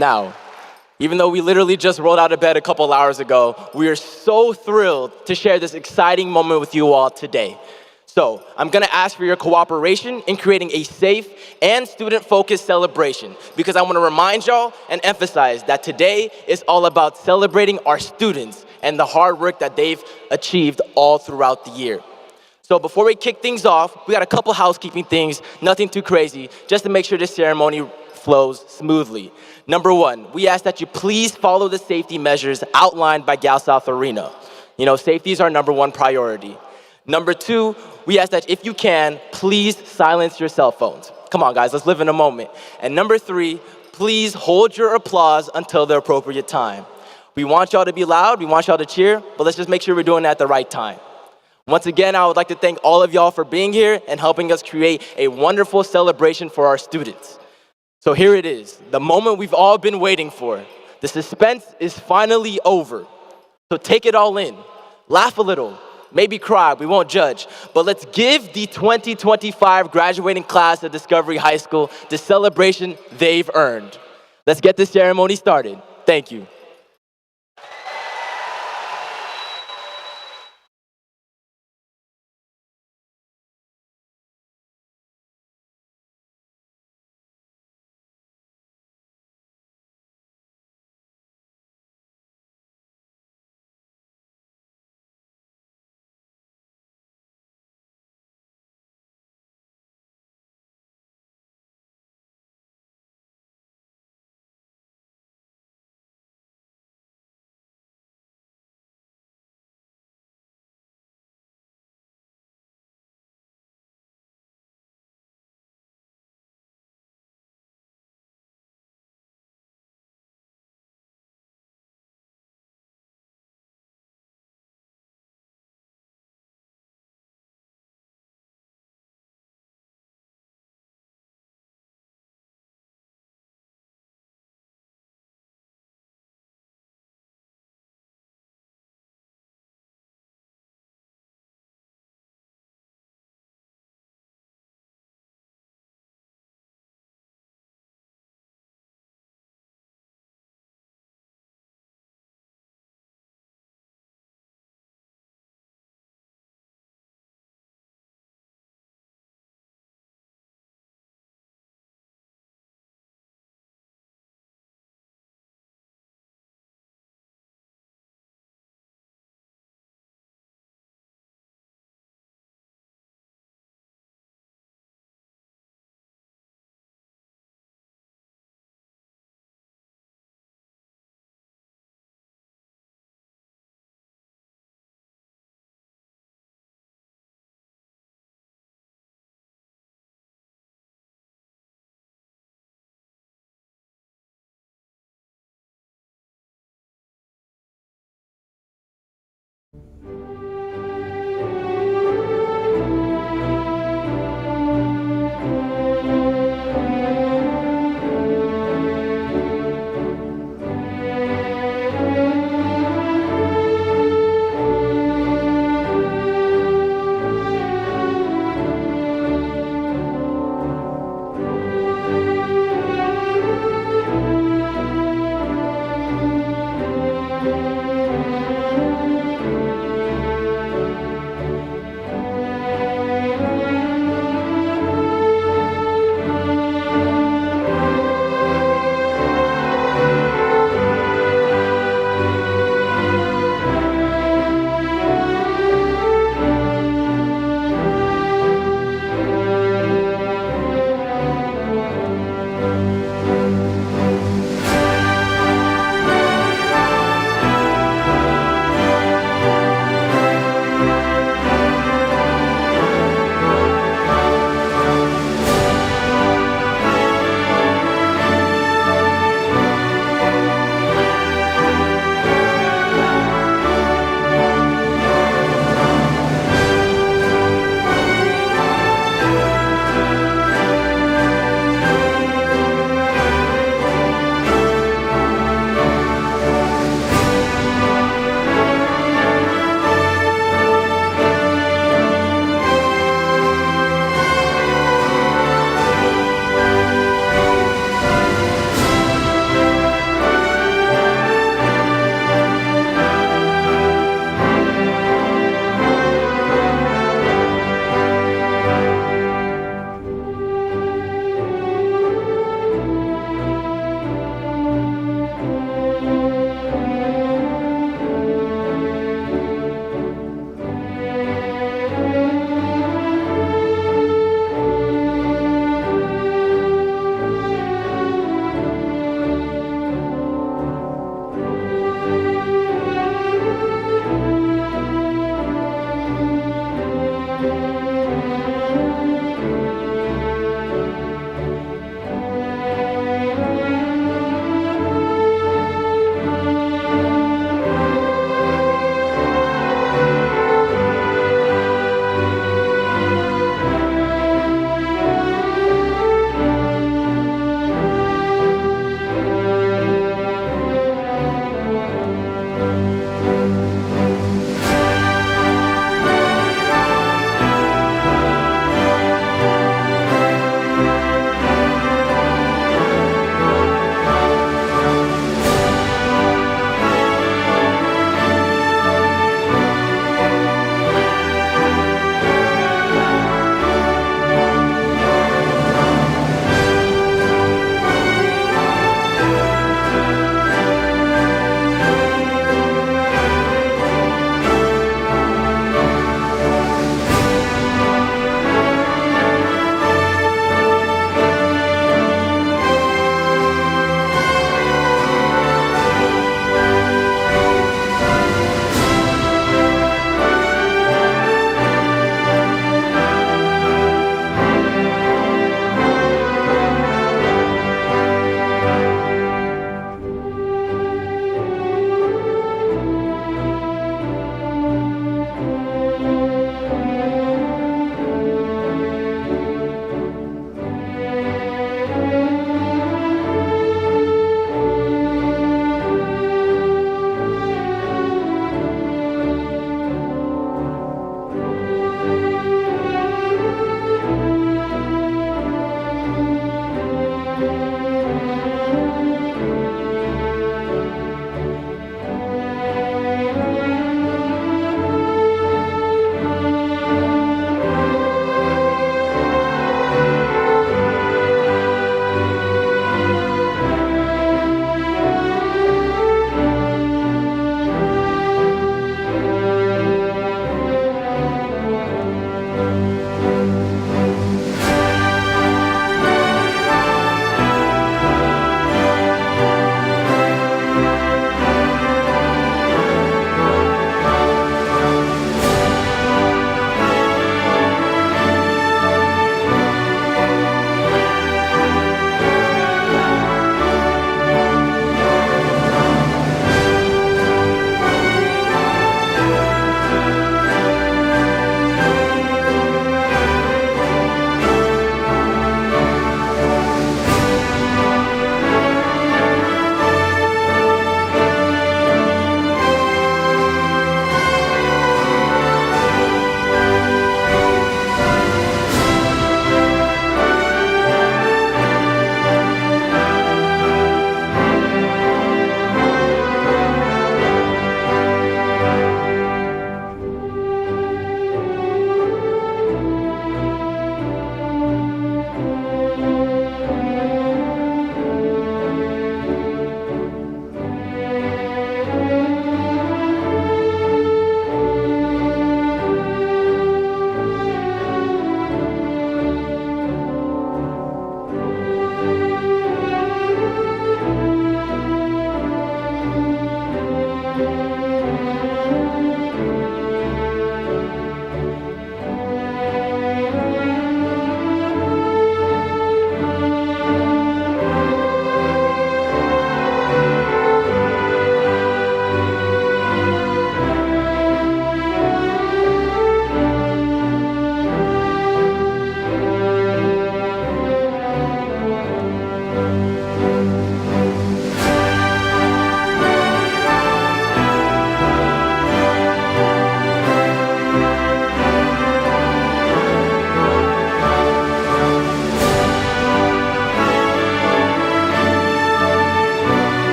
Now, even though we literally just rolled out of bed a couple hours ago, we are so thrilled to share this exciting moment with you all today. So, I'm gonna ask for your cooperation in creating a safe and student-focused celebration because I wanna remind y'all and emphasize that today is all about celebrating our students and the hard work that they've achieved all throughout the year. So before we kick things off, we got a couple housekeeping things, nothing too crazy, just to make sure this ceremony flows smoothly. Number one, we ask that you please follow the safety measures outlined by Gal South Arena. You know, safety is our number one priority. Number two, we ask that if you can, please silence your cell phones. Come on, guys, let's live in a moment. And number three, please hold your applause until the appropriate time. We want y'all to be loud, we want y'all to cheer, but let's just make sure we're doing it at the right time. Once again, I would like to thank all of y'all for being here and helping us create a wonderful celebration for our students. So here it is, the moment we've all been waiting for. The suspense is finally over. So take it all in, laugh a little, maybe cry, we won't judge. But let's give the 2025 graduating class of Discovery High School the celebration they've earned. Let's get this ceremony started. Thank you.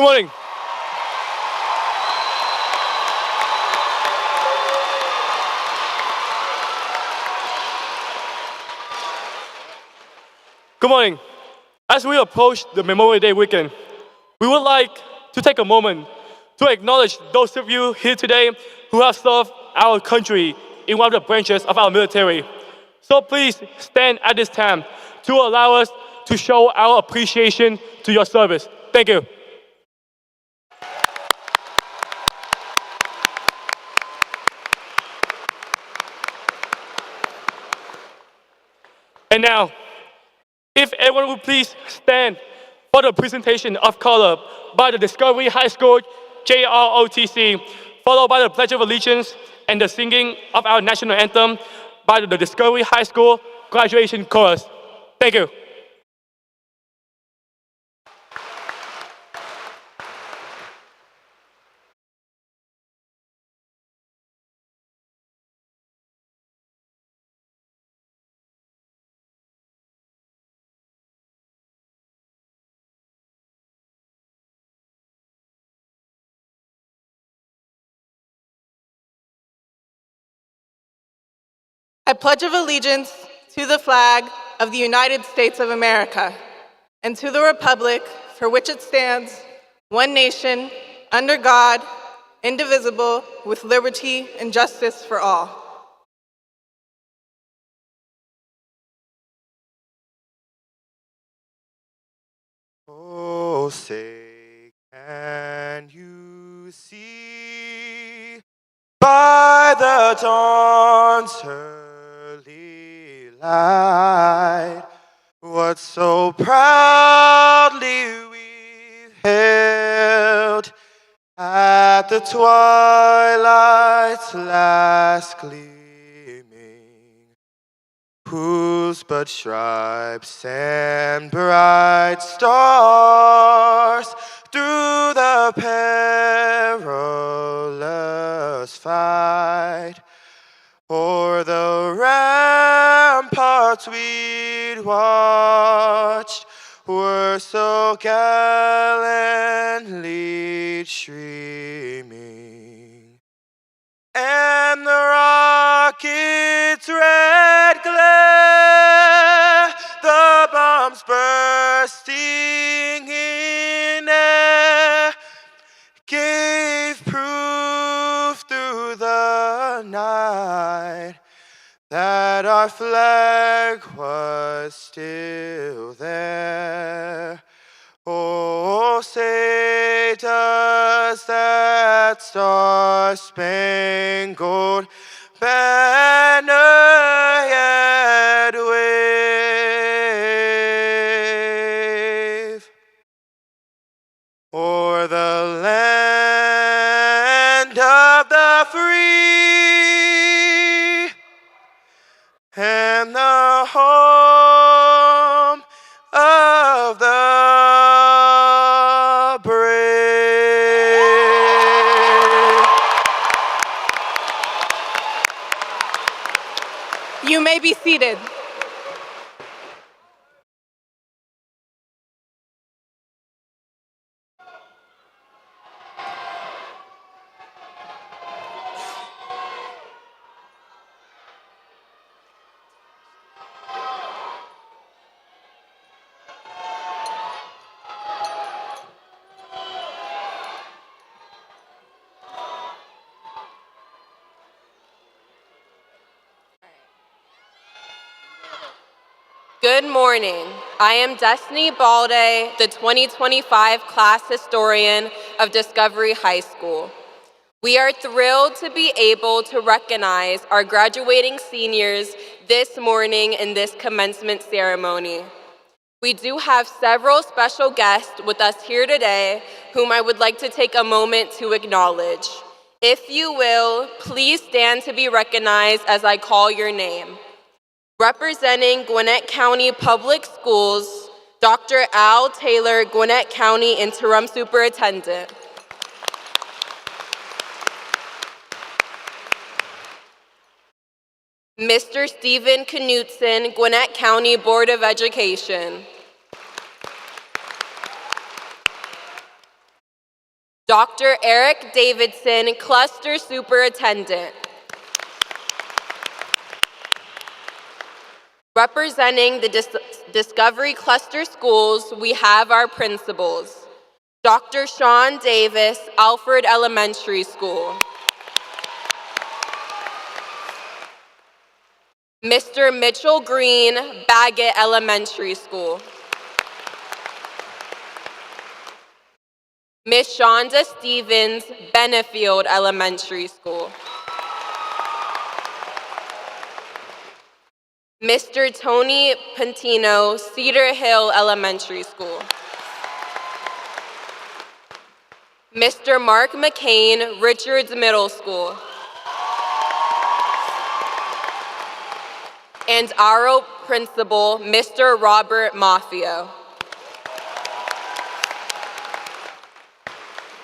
morning. Good morning. As we approach the Memorial Day weekend, we would like to take a moment to acknowledge those of you here today who have served our country in one of the branches of our military. So please stand at this time to allow us to show our appreciation to your service. Thank you. And now, if everyone would please stand for the presentation of color by the Discovery High School JROTC, followed by the Pledge of Allegiance and the singing of our national anthem by the Discovery High School graduation chorus. Thank you. I pledge allegiance to the flag of the United States of America and to the republic for which it stands, one nation, under God, indivisible, with liberty and justice for all. Oh, say, can you see by the dawn's early light what so proudly we hailed at the twilight's last gleaming, whose but stripes and bright stars through the perilous fight o'er the ramparts we'd watched were so gallantly streaming, and the rocket's red glare, the bombs bursting in air, gave proof through the night that our flag was still there. Oh, say, does that star-spangled banner yet wave o'er the land of the free and the home of the brave? You may be seated. Good morning. I am Destiny Balde, the 2025 class historian of Discovery High School. We are thrilled to be able to recognize our graduating seniors this morning in this commencement ceremony. We do have several special guests with us here today whom I would like to take a moment to acknowledge. If you will, please stand to be recognized as I call your name. Representing Gwinnett County Public Schools, Dr. Al Taylor, Gwinnett County Interim Superintendent. Mr. Stephen Knutson, Gwinnett County Board of Education. Dr. Eric Davidson, Cluster Superintendent. Representing the Discovery Cluster Schools, we have our principals. Dr. Sean Davis, Alfred Elementary School. Mr. Mitchell Green, Baggett Elementary School. Ms. Shonda Stevens, Benefield Elementary School. Mr. Tony Pantino, Cedar Hill Elementary School. Mr. Mark McCain, Richards Middle School. And our principal, Mr. Robert Maffio.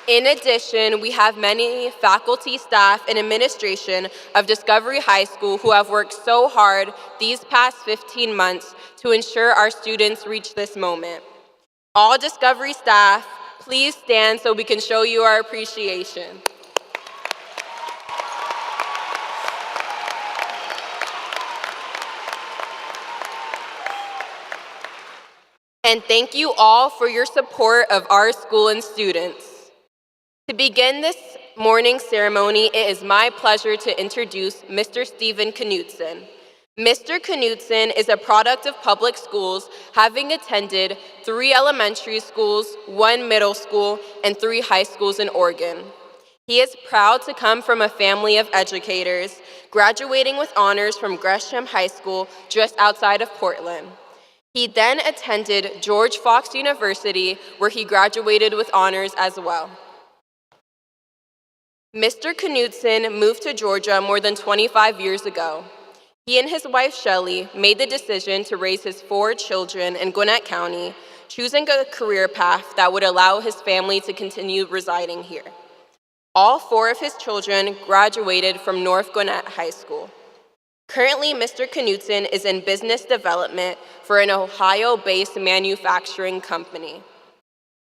In addition, we have many faculty, staff, and administration of Discovery High School who have worked so hard these past 15 months to ensure our students reach this moment. All Discovery staff, please stand so we can show you our appreciation. And thank you all for your support of our school and students. To begin this morning's ceremony, it is my pleasure to introduce Mr. Stephen Knutson. Mr. Knutson is a product of public schools, having attended 3 elementary schools, 1 middle school, and 3 high schools in Oregon. He is proud to come from a family of educators, graduating with honors from Gresham High School just outside of Portland. He then attended George Fox University, where he graduated with honors as well. Mr. Knutson moved to Georgia more than 25 years ago. He and his wife, Shelley, made the decision to raise his 4 children in Gwinnett County, choosing a career path that would allow his family to continue residing here. All 4 of his children graduated from North Gwinnett High School. Currently, Mr. Knutson is in business development for an Ohio-based manufacturing company.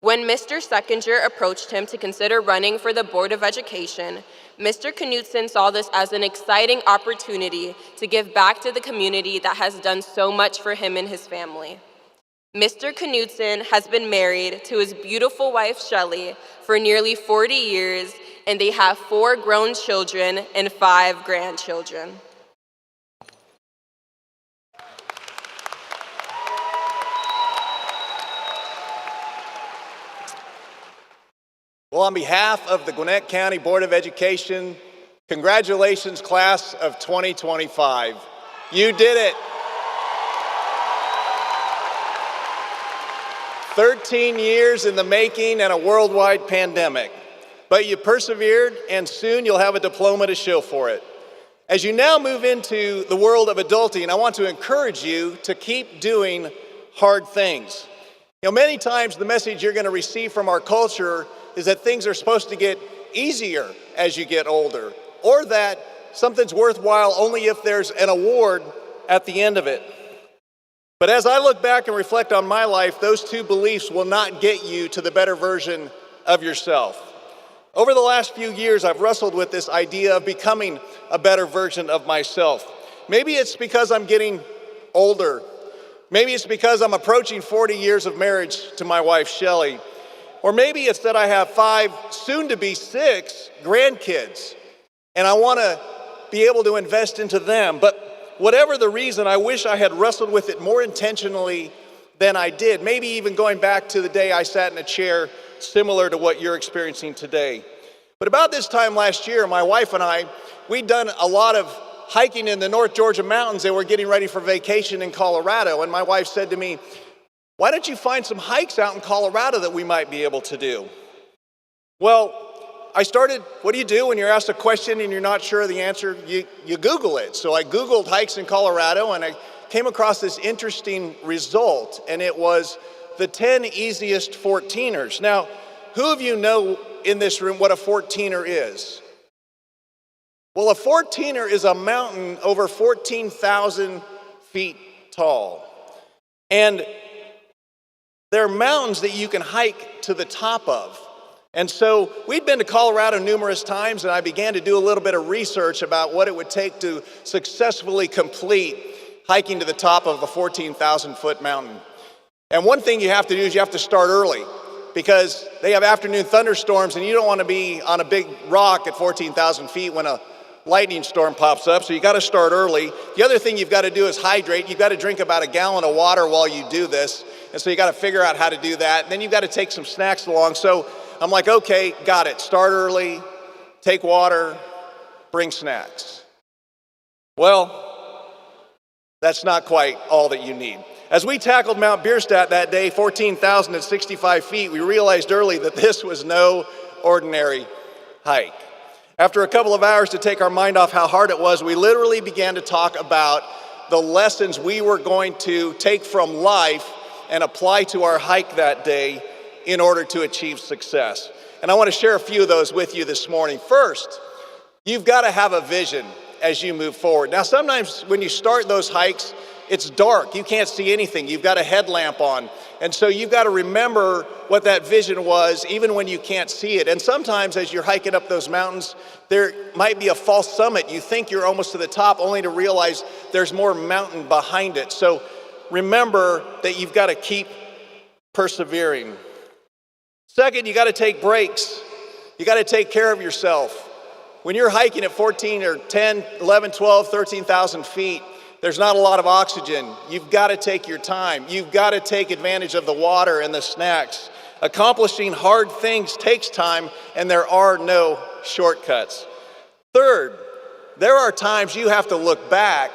When Mr. Seckinger approached him to consider running for the Board of Education, Mr. Knutson saw this as an exciting opportunity to give back to the community that has done so much for him and his family. Mr. Knutson has been married to his beautiful wife, Shelley, for nearly 40 years, and they have 4 grown children and 5 grandchildren. Well, on behalf of the Gwinnett County Board of Education, congratulations, class of 2025. You did it. 13 years in the making and a worldwide pandemic. But you persevered, and soon you'll have a diploma to show for it. As you now move into the world of adulting, I want to encourage you to keep doing hard things. You know, many times the message you're going to receive from our culture is that things are supposed to get easier as you get older, or that something's worthwhile only if there's an award at the end of it. But as I look back and reflect on my life, those 2 beliefs will not get you to the better version of yourself. Over the last few years, I've wrestled with this idea of becoming a better version of myself. Maybe it's because I'm getting older. Maybe it's because I'm approaching 40 years of marriage to my wife, Shelley. Or maybe it's that I have 5, soon to be 6, grandkids, and I want to be able to invest into them. But whatever the reason, I wish I had wrestled with it more intentionally than I did, maybe even going back to the day I sat in a chair similar to what you're experiencing today. But about this time last year, my wife and I, we'd done a lot of hiking in the North Georgia mountains, and we're getting ready for vacation in Colorado, and my wife said to me, "Why don't you find some hikes out in Colorado that we might be able to do?" Well, I started, what do you do when you're asked a question and you're not sure of the answer? You Google it. So I Googled hikes in Colorado, and I came across this interesting result, and it was the 10 easiest 14ers. Now, who of you know in this room what a 14er is? Well, a 14er is a mountain over 14,000 feet tall. And there are mountains that you can hike to the top of. And so we'd been to Colorado numerous times, and I began to do a little bit of research about what it would take to successfully complete hiking to the top of a 14,000-foot mountain. And one thing you have to do is you have to start early, because they have afternoon thunderstorms, and you don't want to be on a big rock at 14,000 feet when a lightning storm pops up, so you got to start early. The other thing you've got to do is hydrate. You've got to drink about a gallon of water while you do this, and so you got to figure out how to do that. And then you've got to take some snacks along. So I'm like, okay, got it. Start early, take water, bring snacks. Well, that's not quite all that you need. As we tackled Mount Bierstadt that day, 14,065 feet, we realized early that this was no ordinary hike. After a couple of hours to take our mind off how hard it was, we literally began to talk about the lessons we were going to take from life and apply to our hike that day in order to achieve success. And I want to share a few of those with you this morning. First, you've got to have a vision as you move forward. Now, sometimes when you start those hikes, it's dark. You can't see anything. You've got a headlamp on. And so you've got to remember what that vision was, even when you can't see it. And sometimes as you're hiking up those mountains, there might be a false summit. You think you're almost to the top, only to realize there's more mountain behind it. So remember that you've got to keep persevering. Second, you got to take breaks. You got to take care of yourself. When you're hiking at 14 or 10, 11, 12, 13,000 feet, there's not a lot of oxygen. You've got to take your time. You've got to take advantage of the water and the snacks. Accomplishing hard things takes time, and there are no shortcuts. Third, there are times you have to look back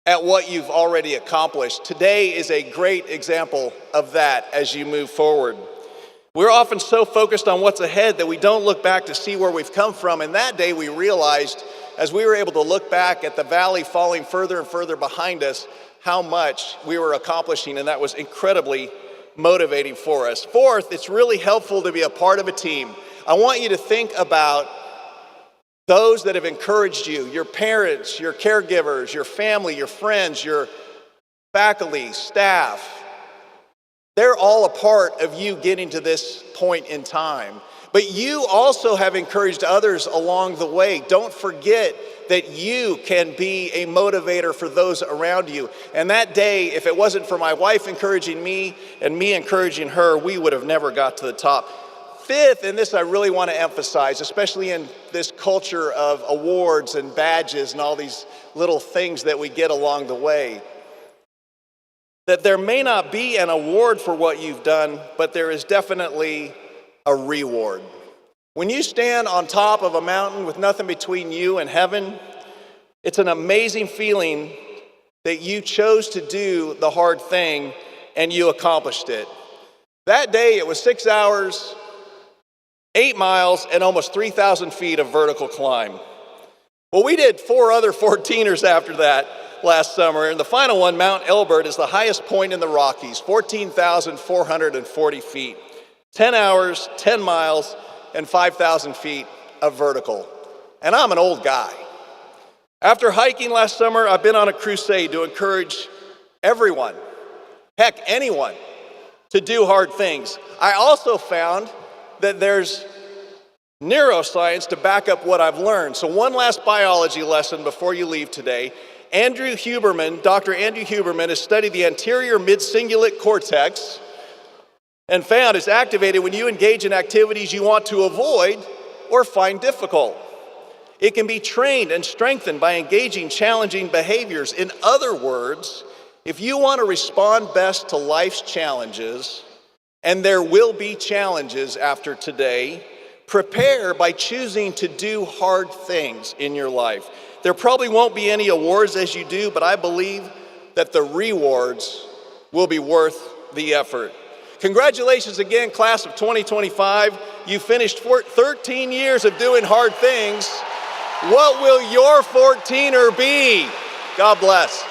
at what you've already accomplished. Today is a great example of that as you move forward. We're often so focused on what's ahead that we don't look back to see where we've come from. And that day we realized, as we were able to look back at the valley falling further and further behind us, how much we were accomplishing, and that was incredibly motivating for us. Fourth, it's really helpful to be a part of a team. I want you to think about those that have encouraged you, your parents, your caregivers, your family, your friends, your faculty, staff. They're all a part of you getting to this point in time. But you also have encouraged others along the way. Don't forget that you can be a motivator for those around you. And that day, if it wasn't for my wife encouraging me and me encouraging her, we would have never got to the top. Fifth, and this I really want to emphasize, especially in this culture of awards and badges and all these little things that we get along the way, that there may not be an award for what you've done, but there is definitely a reward. When you stand on top of a mountain with nothing between you and heaven, it's an amazing feeling that you chose to do the hard thing and you accomplished it. That day it was 6 hours, 8 miles, and almost 3,000 feet of vertical climb. Well, we did 4 other 14ers after that last summer, and the final one, Mount Elbert, is the highest point in the Rockies, 14,440 feet. 10 hours, 10 miles, and 5,000 feet of vertical. And I'm an old guy. After hiking last summer, I've been on a crusade to encourage everyone, heck, anyone, to do hard things. I also found that there's neuroscience to back up what I've learned. So one last biology lesson before you leave today. Dr. Andrew Huberman has studied the anterior mid-cingulate cortex and found it's activated when you engage in activities you want to avoid or find difficult. It can be trained and strengthened by engaging challenging behaviors. In other words, if you want to respond best to life's challenges, and there will be challenges after today, prepare by choosing to do hard things in your life. There probably won't be any awards as you do, but I believe that the rewards will be worth the effort. Congratulations again, class of 2025. You finished 13 years of doing hard things. What will your 14er be? God bless.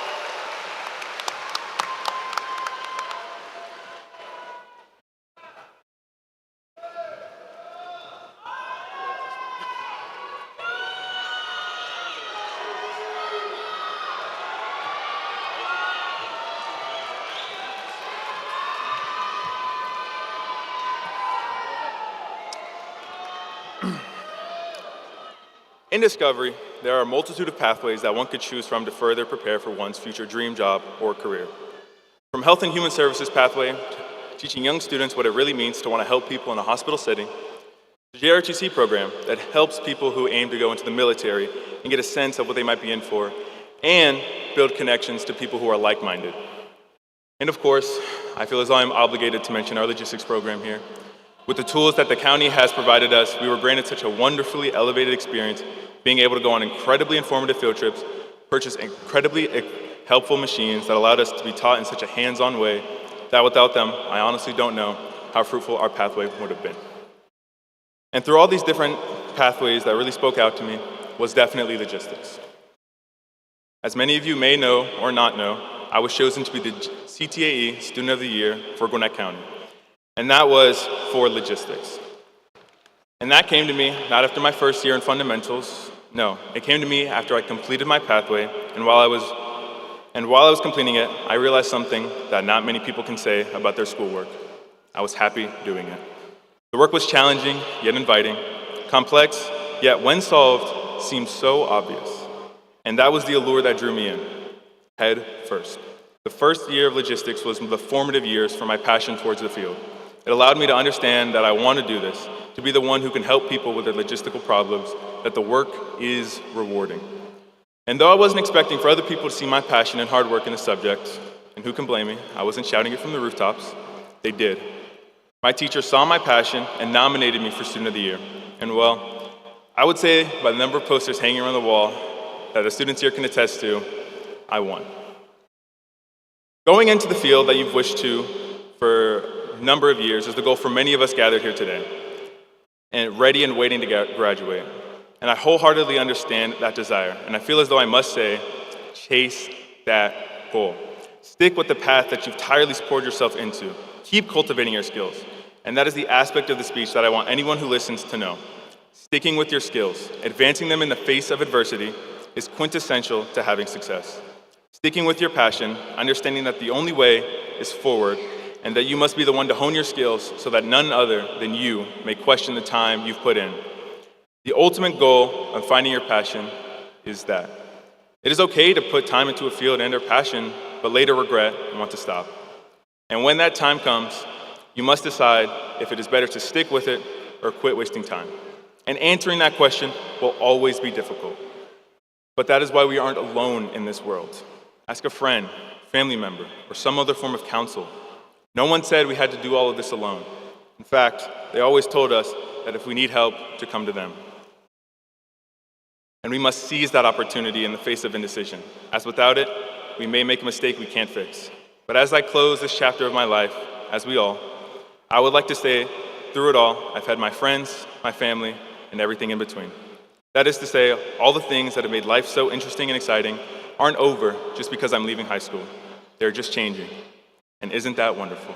In Discovery, there are a multitude of pathways that one could choose from to further prepare for one's future dream job or career. From Health and Human Services pathway, teaching young students what it really means to want to help people in a hospital setting, the JROTC program that helps people who aim to go into the military and get a sense of what they might be in for, and build connections to people who are like-minded. And of course, I feel as though I'm obligated to mention our logistics program here. With the tools that the county has provided us, we were granted such a wonderfully elevated experience, being able to go on incredibly informative field trips, purchase incredibly helpful machines that allowed us to be taught in such a hands-on way that without them, I honestly don't know how fruitful our pathway would have been. And through all these different pathways that really spoke out to me was definitely logistics. As many of you may know or not know, I was chosen to be the CTAE Student of the Year for Gwinnett County, and that was for logistics. And that came to me not after my first year in fundamentals, no, it came to me after I completed my pathway, and while I was completing it, I realized something that not many people can say about their schoolwork. I was happy doing it. The work was challenging, yet inviting, complex, yet when solved, seemed so obvious. And that was the allure that drew me in, head first. The first year of logistics was the formative years for my passion towards the field. It allowed me to understand that I want to do this, to be the one who can help people with their logistical problems, that the work is rewarding. And though I wasn't expecting for other people to see my passion and hard work in the subject, and who can blame me, I wasn't shouting it from the rooftops, they did. My teacher saw my passion and nominated me for Student of the Year. And well, I would say by the number of posters hanging around the wall that the students here can attest to, I won. Going into the field that you've wished to for a number of years is the goal for many of us gathered here today, and ready and waiting to graduate. And I wholeheartedly understand that desire, and I feel as though I must say, chase that goal. Stick with the path that you've tirelessly poured yourself into. Keep cultivating your skills. And that is the aspect of the speech that I want anyone who listens to know. Sticking with your skills, advancing them in the face of adversity, is quintessential to having success. Sticking with your passion, understanding that the only way is forward, and that you must be the one to hone your skills so that none other than you may question the time you've put in. The ultimate goal of finding your passion is that. It is okay to put time into a field and/or passion, but later regret and want to stop. And when that time comes, you must decide if it is better to stick with it or quit wasting time. And answering that question will always be difficult. But that is why we aren't alone in this world. Ask a friend, family member, or some other form of counsel. No one said we had to do all of this alone. In fact, they always told us that if we need help, to come to them. And we must seize that opportunity in the face of indecision, as without it, we may make a mistake we can't fix. But as I close this chapter of my life, as we all, I would like to say, through it all, I've had my friends, my family, and everything in between. That is to say, all the things that have made life so interesting and exciting aren't over just because I'm leaving high school. They're just changing. And isn't that wonderful?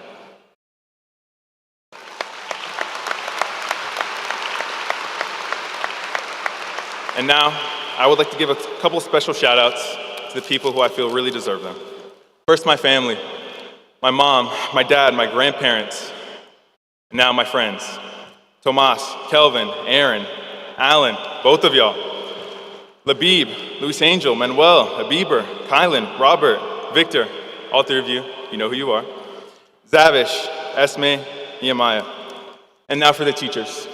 And now, I would like to give a couple special shout outs to the people who I feel really deserve them. First, my family, my mom, my dad, my grandparents, and now my friends. Tomas, Kelvin, Aaron, Alan, both of y'all. Labib, Luis Angel, Manuel, Habiber, Kylan, Robert, Victor, all three of you know who you are. Zavish, Esme, Nehemiah. And now for the teachers.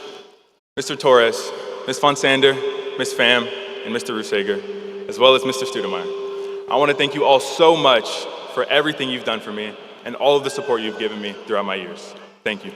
Mr. Torres, Ms. Fonsander, Ms. Pham, and Mr. Rusager, as well as Mr. Studemeyer. I want to thank you all so much for everything you've done for me and all of the support you've given me throughout my years. Thank you.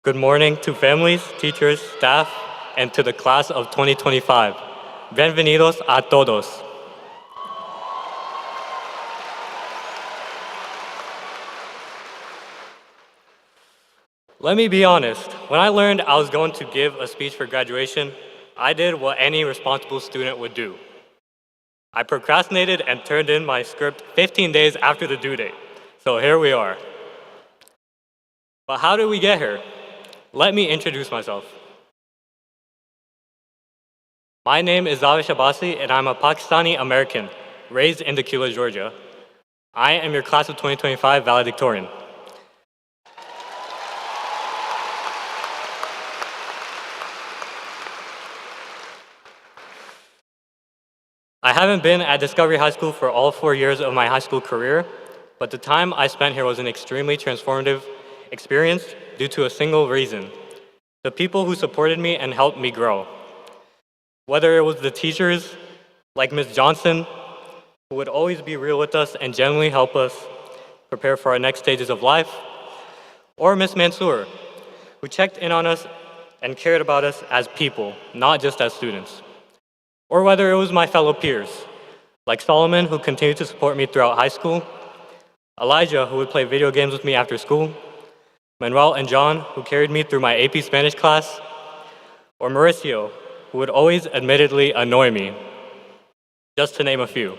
Good morning to families, teachers, staff, and to the class of 2025. Bienvenidos a todos. Let me be honest, when I learned I was going to give a speech for graduation, I did what any responsible student would do. I procrastinated and turned in my script 15 days after the due date. So here we are. But how did we get here? Let me introduce myself. My name is Zavish Abbasi, and I'm a Pakistani American raised in Tequila, Georgia. I am your class of 2025 valedictorian. I haven't been at Discovery High School for all 4 years of my high school career, but the time I spent here was an extremely transformative experience due to a single reason: the people who supported me and helped me grow. Whether it was the teachers, like Ms. Johnson, who would always be real with us and genuinely help us prepare for our next stages of life, or Ms. Mansour, who checked in on us and cared about us as people, not just as students. Or whether it was my fellow peers, like Solomon, who continued to support me throughout high school, Elijah, who would play video games with me after school, Manuel and John, who carried me through my AP Spanish class, or Mauricio, who would always admittedly annoy me, just to name a few.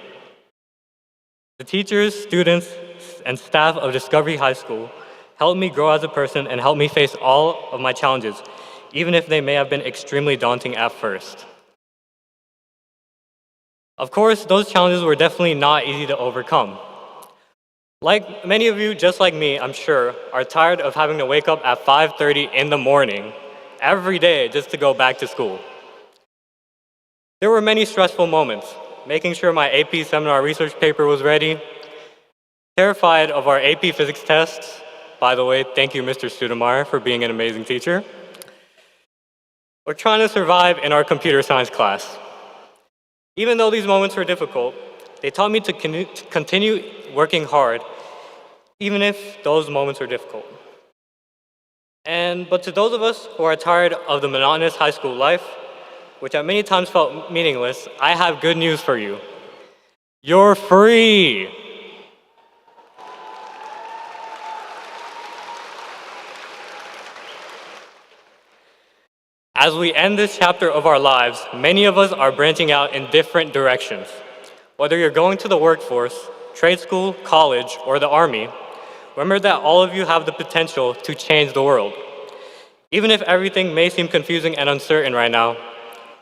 The teachers, students, and staff of Discovery High School helped me grow as a person and helped me face all of my challenges, even if they may have been extremely daunting at first. Of course, those challenges were definitely not easy to overcome. Like many of you, just like me, I'm sure, are tired of having to wake up at 5:30 in the morning every day just to go back to school. There were many stressful moments, making sure my AP seminar research paper was ready, terrified of our AP physics tests. By the way, thank you, Mr. Studemeyer, for being an amazing teacher. Or trying to survive in our computer science class. Even though these moments were difficult, they taught me to continue working hard, even if those moments were difficult. But to those of us who are tired of the monotonous high school life, which at many times felt meaningless, I have good news for you. You're free! As we end this chapter of our lives, many of us are branching out in different directions. Whether you're going to the workforce, trade school, college, or the Army, remember that all of you have the potential to change the world. Even if everything may seem confusing and uncertain right now,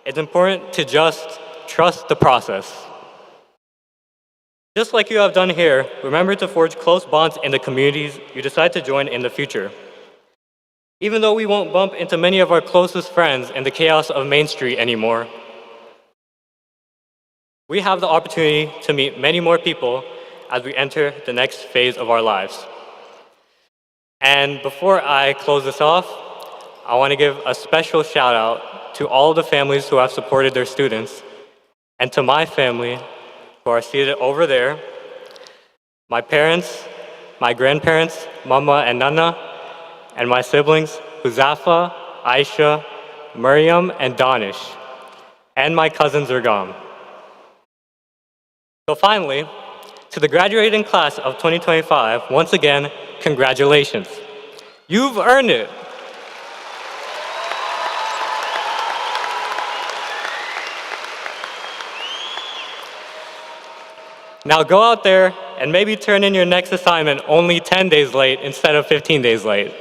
it's important to just trust the process. Just like you have done here, remember to forge close bonds in the communities you decide to join in the future. Even though we won't bump into many of our closest friends in the chaos of Main Street anymore, we have the opportunity to meet many more people as we enter the next phase of our lives. And before I close this off, I want to give a special shout out to all the families who have supported their students, and to my family who are seated over there, my parents, my grandparents, Mama and Nana, and my siblings, Huzafa, Aisha, Miriam, and Danish, and my cousin Zergam. So finally, to the graduating class of 2025, once again, congratulations. You've earned it. Now go out there and maybe turn in your next assignment only 10 days late instead of 15 days late.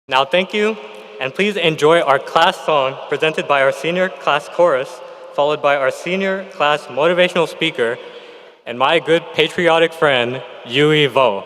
Now thank you, and please enjoy our class song presented by our senior class chorus, followed by our senior class motivational speaker, and my good patriotic friend, Yui Vo.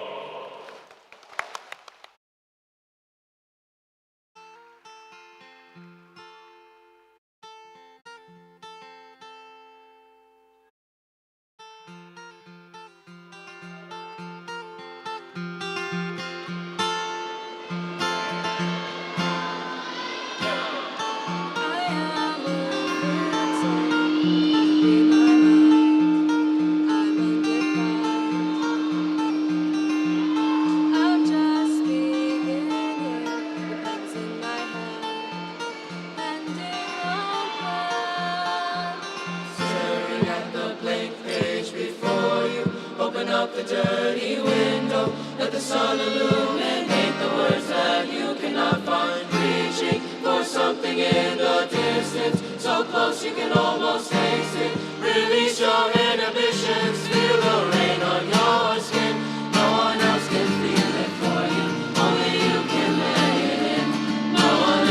Let the sun illuminate the words that you cannot find. Reaching for something in the distance, so close you can almost taste it. Release your inhibitions, feel the rain on your skin. No one else can feel it for you, only you can let it in. No one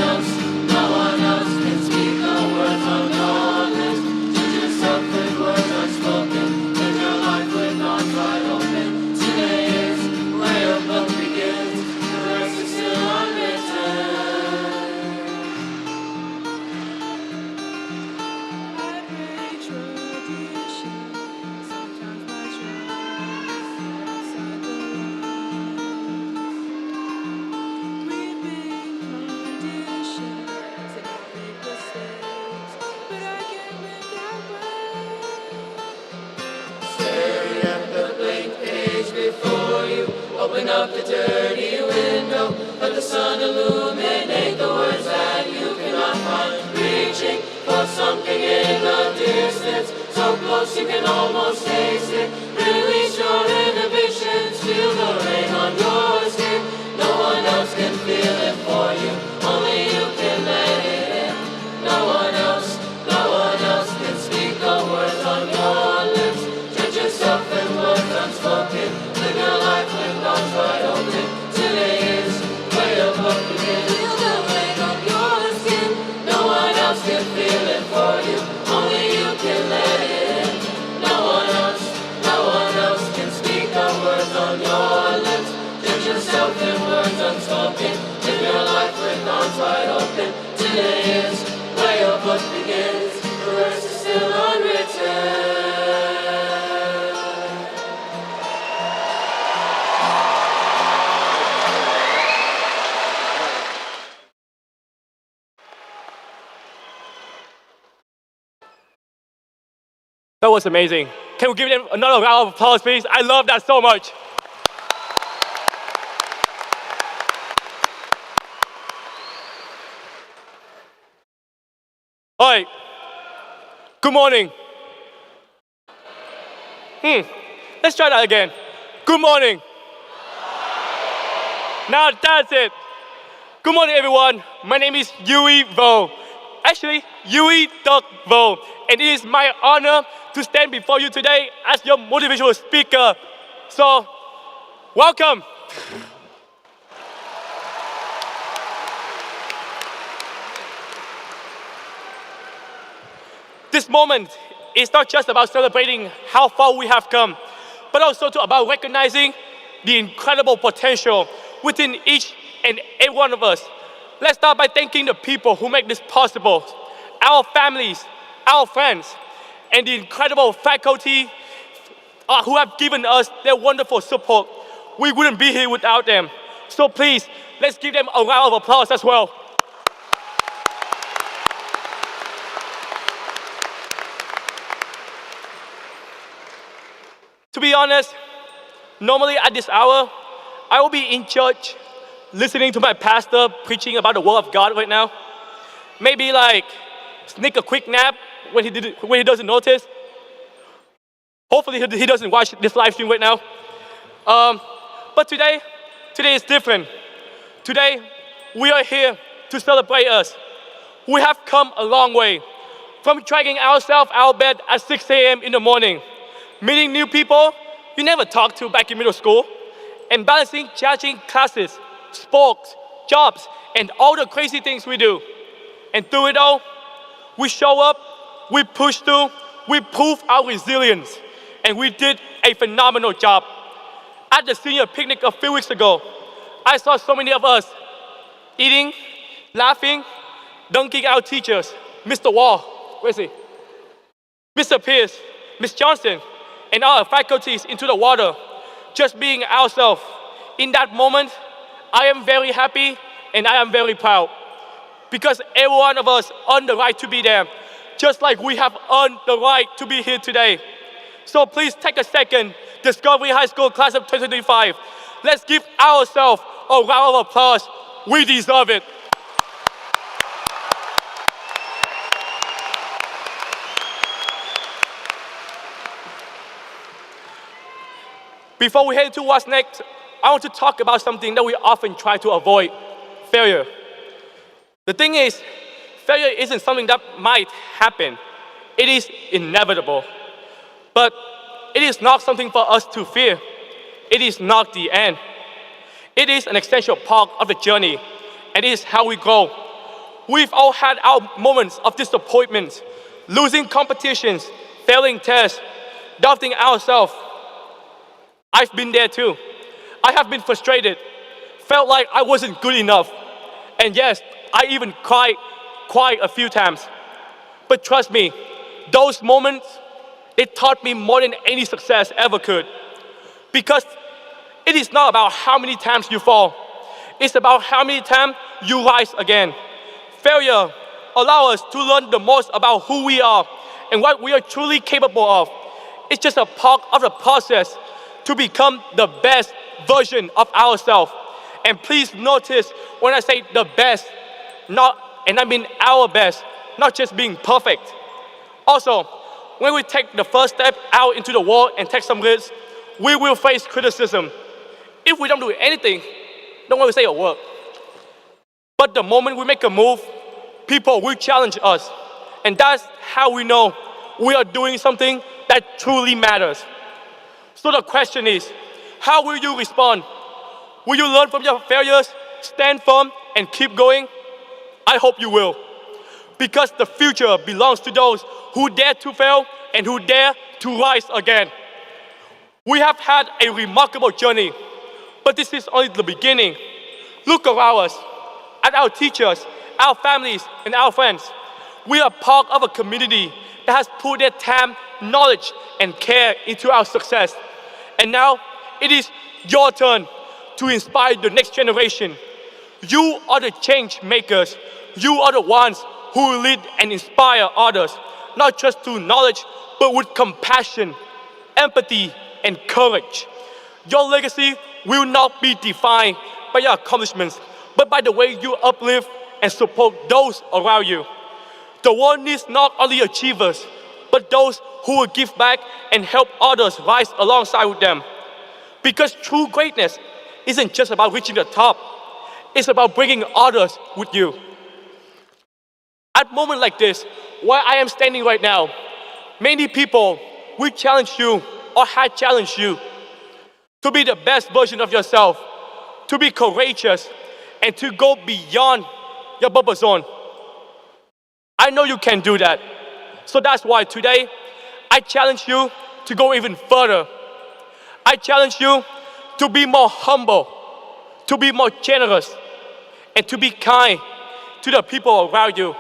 else can speak the words on your lips. Teach yourself with words unspoken, live your life with arms wide open. Today is where your book begins, the rest is still unwritten. Open up the dirty window, let the sun illuminate the words that you cannot find. Reaching for something in the distance, so close you can almost taste it. Release your inhibitions, feel the rain on your skin. No one else can feel it for you, only you can let it in. No one else can speak the words on your lips. Judge yourself in words unspoken, live your life with arms wide open. Today is where your book begins. Feel the rain on your skin. No one else can feel it for you, only you can let it in. No one else can speak the words on your lips. Judge yourself in words unspoken, live your life with arms wide open. Today is where your book begins, the rest is still unwritten. That was amazing. Can we give them another round of applause, please? I love that so much. All right. Good morning. Let's try that again. Good morning. Now that's it. Good morning, everyone. My name is Yui Vo. Actually, Yui Duck Vo. And it is my honor to stand before you today as your motivational speaker. So, welcome. This moment is not just about celebrating how far we have come, but also about recognizing the incredible potential within each and every one of us. Let's start by thanking the people who make this possible, our families, our friends, and the incredible faculty who have given us their wonderful support. We wouldn't be here without them. So please, let's give them a round of applause as well. To be honest, normally at this hour, I will be in church listening to my pastor preaching about the word of God right now. Maybe like sneak a quick nap when he doesn't notice. Hopefully he doesn't watch this live stream right now. But today is different. Today, we are here to celebrate us. We have come a long way from dragging ourselves out of bed at 6 a.m. in the morning, meeting new people you never talked to back in middle school, and balancing challenging classes, sports, jobs, and all the crazy things we do. And through it all, we show up, we push through, we prove our resilience, and we did a phenomenal job. At the senior picnic a few weeks ago, I saw so many of us eating, laughing, dunking our teachers, Mr. Wall, where is he? Mr. Pierce, Ms. Johnson, and our faculties into the water, just being ourselves. In that moment, I am very happy and I am very proud because every one of us earned the right to be there, just like we have earned the right to be here today. So please take a second, Discovery High School Class of 2025. Let's give ourselves a round of applause. We deserve it. Before we head into what's next, I want to talk about something that we often try to avoid, failure. The thing is, failure isn't something that might happen. It is inevitable. But it is not something for us to fear. It is not the end. It is an essential part of the journey, and it is how we grow. We've all had our moments of disappointment, losing competitions, failing tests, doubting ourselves. I've been there too. I have been frustrated, felt like I wasn't good enough, and yes, I even cried a few times. But trust me, those moments, they taught me more than any success ever could. Because it is not about how many times you fall. It's about how many times you rise again. Failure allows us to learn the most about who we are and what we are truly capable of. It's just a part of the process to become the best version of ourselves. And please notice when I say the best, and I mean our best, not just being perfect. Also, when we take the first step out into the world and take some risks, we will face criticism. If we don't do anything, no one will say a word. But the moment we make a move, people will challenge us. And that's how we know we are doing something that truly matters. So the question is, how will you respond? Will you learn from your failures, stand firm, and keep going? I hope you will. Because the future belongs to those who dare to fail and who dare to rise again. We have had a remarkable journey, but this is only the beginning. Look around us, at our teachers, our families, and our friends. We are part of a community that has put their time, knowledge, and care into our success. And now, it is your turn to inspire the next generation. You are the change makers. You are the ones who will lead and inspire others, not just through knowledge, but with compassion, empathy, and courage. Your legacy will not be defined by your accomplishments, but by the way you uplift and support those around you. The world needs not only achievers, but those who will give back and help others rise alongside with them. Because true greatness isn't just about reaching the top, it's about bringing others with you. At a moment like this, where I am standing right now, many people will challenge you or had challenged you to be the best version of yourself, to be courageous, and to go beyond your bubble zone. I know you can do that. So that's why today, I challenge you to go even further. I challenge you to be more humble, to be more generous, and to be kind to the people around you.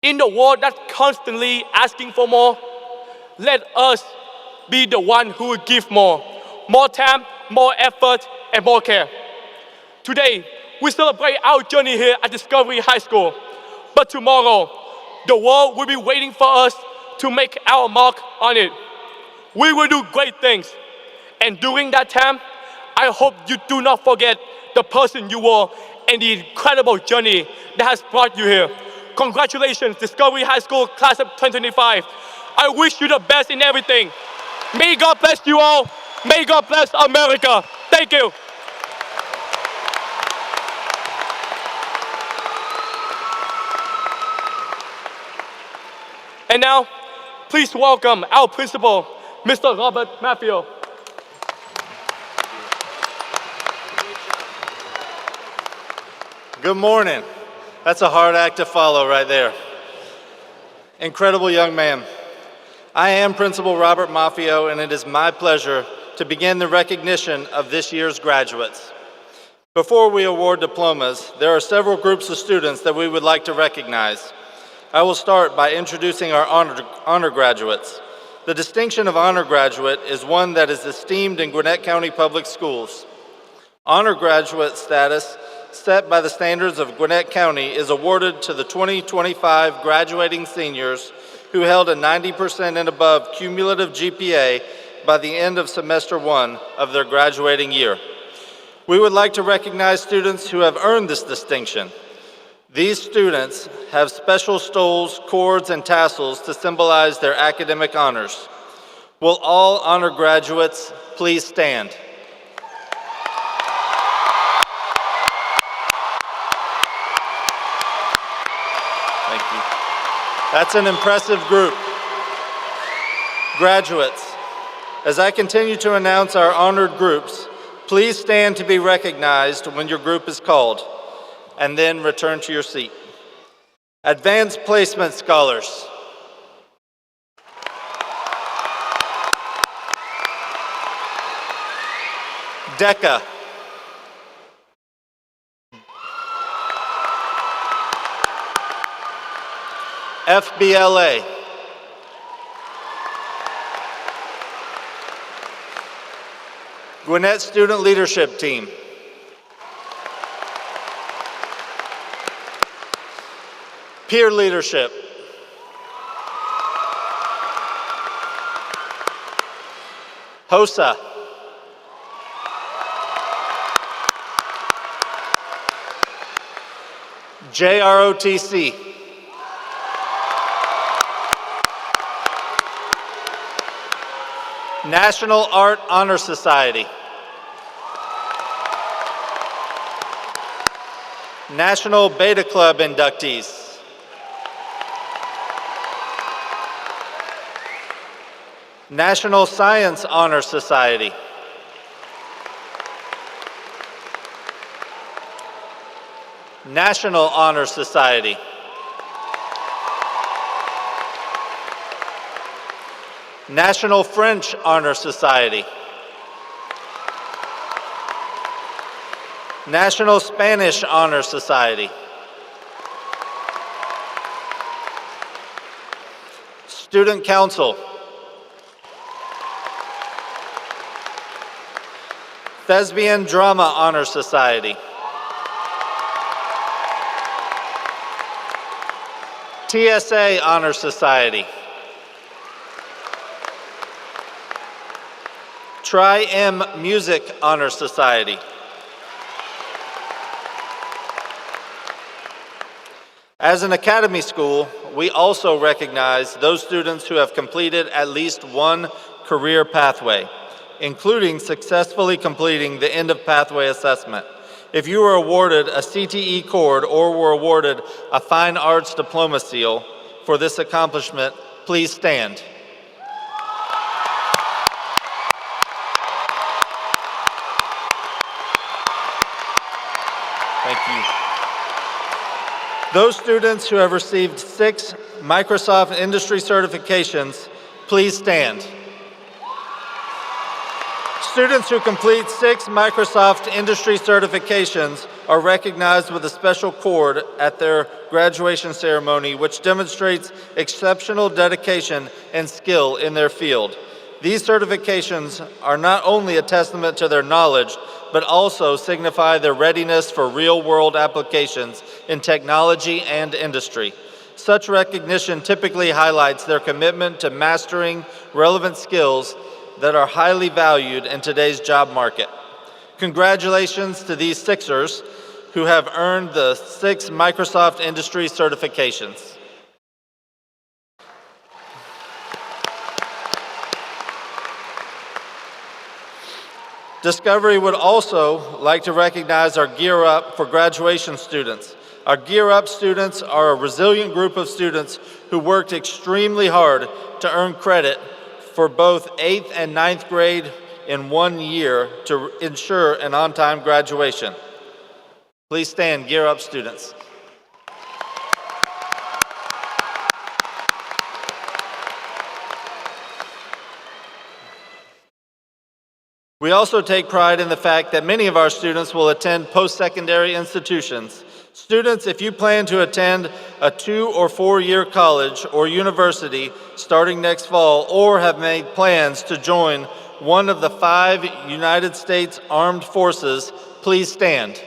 In the world that's constantly asking for more, let us be the one who will give more time, more effort, and more care. Today, we celebrate our journey here at Discovery High School. But tomorrow, the world will be waiting for us to make our mark on it. We will do great things. And during that time, I hope you do not forget the person you were and the incredible journey that has brought you here. Congratulations, Discovery High School Class of 2025. I wish you the best in everything. May God bless you all. May God bless America. Thank you. And now, please welcome our principal, Mr. Robert Maffio. Good morning. That's a hard act to follow right there. Incredible young man. I am Principal Robert Maffio, and it is my pleasure to begin the recognition of this year's graduates. Before we award diplomas, there are several groups of students that we would like to recognize. I will start by introducing our honor graduates. The distinction of honor graduate is one that is esteemed in Gwinnett County Public Schools. Honor graduate status, set by the standards of Gwinnett County, is awarded to the 2025 graduating seniors who held a 90% and above cumulative GPA by the end of semester 1 of their graduating year. We would like to recognize students who have earned this distinction. These students have special stoles, cords, and tassels to symbolize their academic honors. Will all honor graduates please stand? That's an impressive group. Graduates, as I continue to announce our honored groups, please stand to be recognized when your group is called, and then return to your seat. Advanced Placement Scholars. DECA. FBLA. Gwinnett Student Leadership Team. Peer Leadership. HOSA. JROTC. National Art Honor Society. National Beta Club inductees. National Science Honor Society. National Honor Society. National French Honor Society. National Spanish Honor Society. Student Council. Thespian Drama Honor Society. TSA Honor Society. Tri-M Music Honor Society. As an academy school, we also recognize those students who have completed at least one career pathway, including successfully completing the end of pathway assessment. If you were awarded a CTE cord or were awarded a Fine Arts Diploma seal for this accomplishment, please stand. Thank you. Those students who have received 6 Microsoft industry certifications, please stand. Students who complete 6 Microsoft industry certifications are recognized with a special cord at their graduation ceremony, which demonstrates exceptional dedication and skill in their field. These certifications are not only a testament to their knowledge, but also signify their readiness for real-world applications in technology and industry. Such recognition typically highlights their commitment to mastering relevant skills that are highly valued in today's job market. Congratulations to these Sixers who have earned the 6 Microsoft industry certifications. Discovery would also like to recognize our Gear Up for graduation students. Our Gear Up students are a resilient group of students who worked extremely hard to earn credit for both 8th and 9th grade in 1 year to ensure an on-time graduation. Please stand, Gear Up students. We also take pride in the fact that many of our students will attend post-secondary institutions. Students, if you plan to attend a 2- or 4-year college or university starting next fall, or have made plans to join one of the 5 United States Armed Forces, please stand.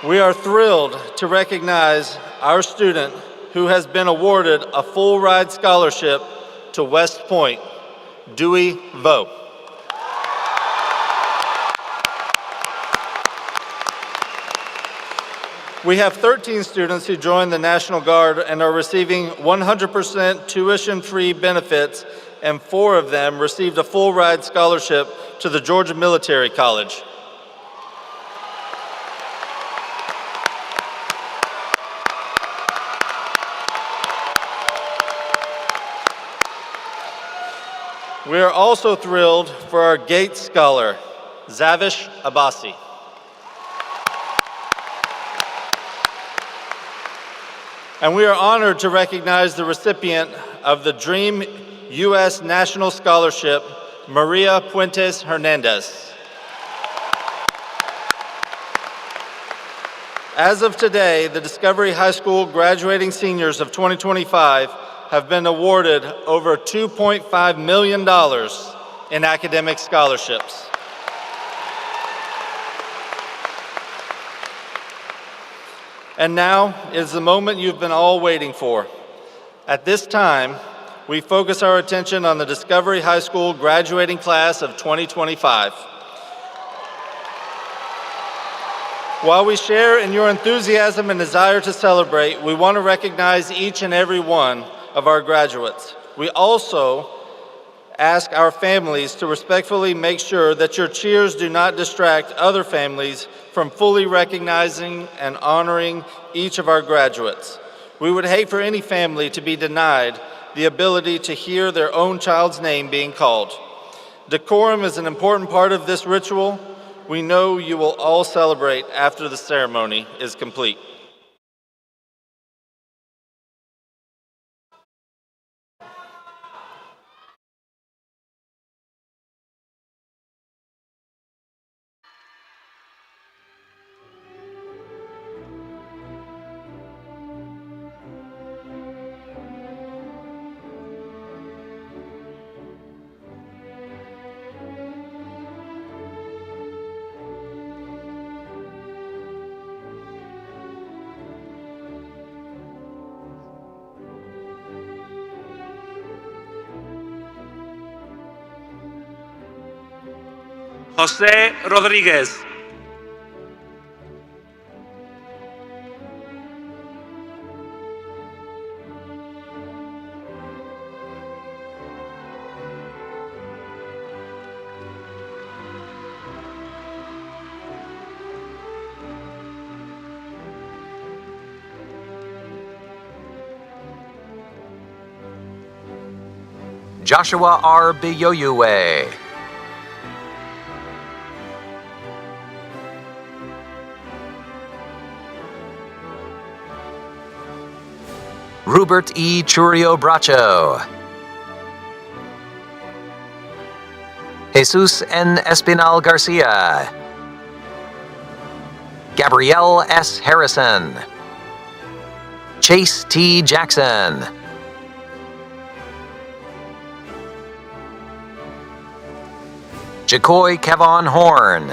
We are thrilled to recognize our student who has been awarded a full ride scholarship to West Point, Dewey Vo. We have 13 students who joined the National Guard and are receiving 100% tuition-free benefits and 4 of them received a full-ride scholarship to the Georgia Military College. We are also thrilled for our Gates Scholar, Zavish Abbasi. And we are honored to recognize the recipient of the Dream U.S. National Scholarship, Maria Puentes Hernandez. As of today, the Discovery High School graduating seniors of 2025 have been awarded over $2.5 million in academic scholarships. And now is the moment you've been all waiting for. At this time, we focus our attention on the Discovery High School graduating class of 2025. While we share in your enthusiasm and desire to celebrate, we want to recognize each and every one of our graduates. We also ask our families to respectfully make sure that your cheers do not distract other families from fully recognizing and honoring each of our graduates. We would hate for any family to be denied the ability to hear their own child's name being called. Decorum is an important part of this ritual. We know you will all celebrate after the ceremony is complete. Jose Rodriguez. Joshua R. Biyoyue. Rupert E. Churio Bracho. Jesus N. Espinal Garcia. Gabrielle S. Harrison. Chase T. Jackson. Jacoy Kevon Horn.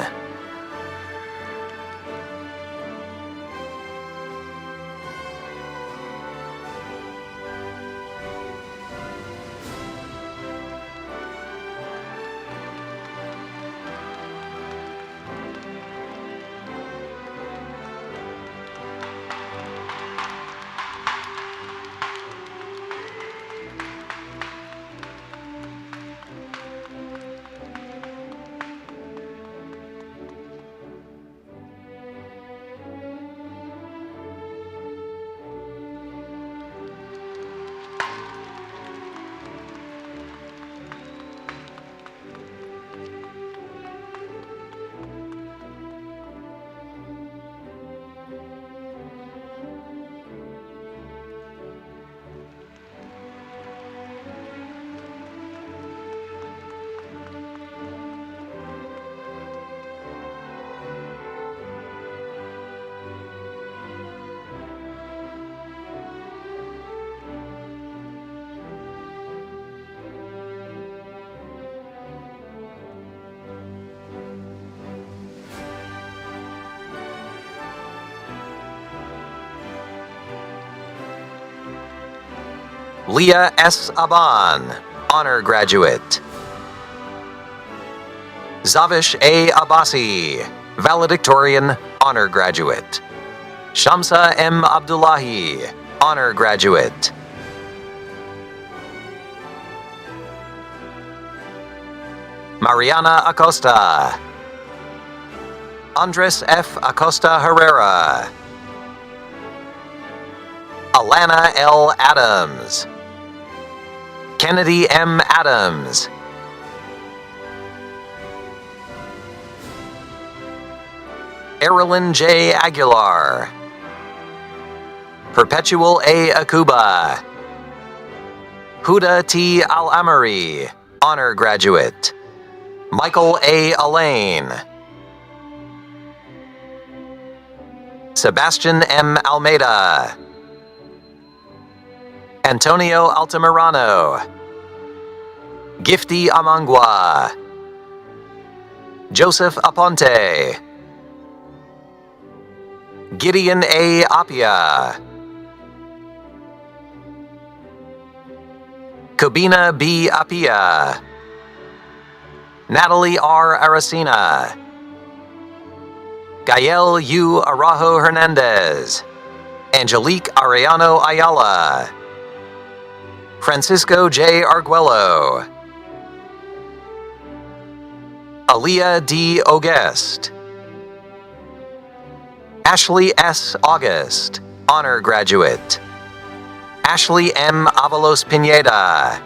Leah S. Aban, Honor Graduate. Zavish A. Abbasi, Valedictorian, Honor Graduate. Shamsa M. Abdullahi, Honor Graduate. Mariana Acosta, Andres F. Acosta Herrera, Alana L. Adams, Kennedy M. Adams, Erilyn J. Aguilar, Perpetual A. Akuba, Huda T. Al-Amari, Honor Graduate, Michael A. Alain, Sebastian M. Almeida, Antonio Altamirano, Gifty Amangua, Joseph Aponte, Gideon A. Apia, Kobina B. Apia, Natalie R. Aracena, Gael U. Arajo Hernandez, Angelique Arellano Ayala, Francisco J. Arguello, Aaliyah D. Ogest, Ashley S. August, Honor Graduate, Ashley M. Avalos Pineda,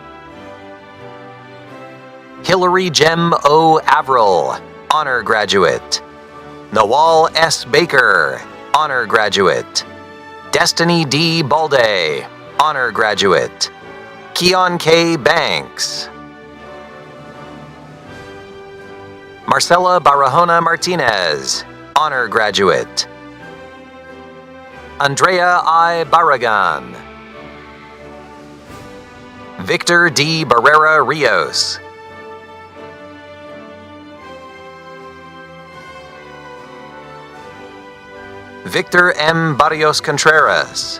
Hillary Jem O. Avril, Honor Graduate, Nawal S. Baker, Honor Graduate, Destiny D. Balde, Honor Graduate, Keon K. Banks, Marcela Barahona Martinez, Honor Graduate, Andrea I. Barragan, Victor D. Barrera Rios, Victor M. Barrios Contreras,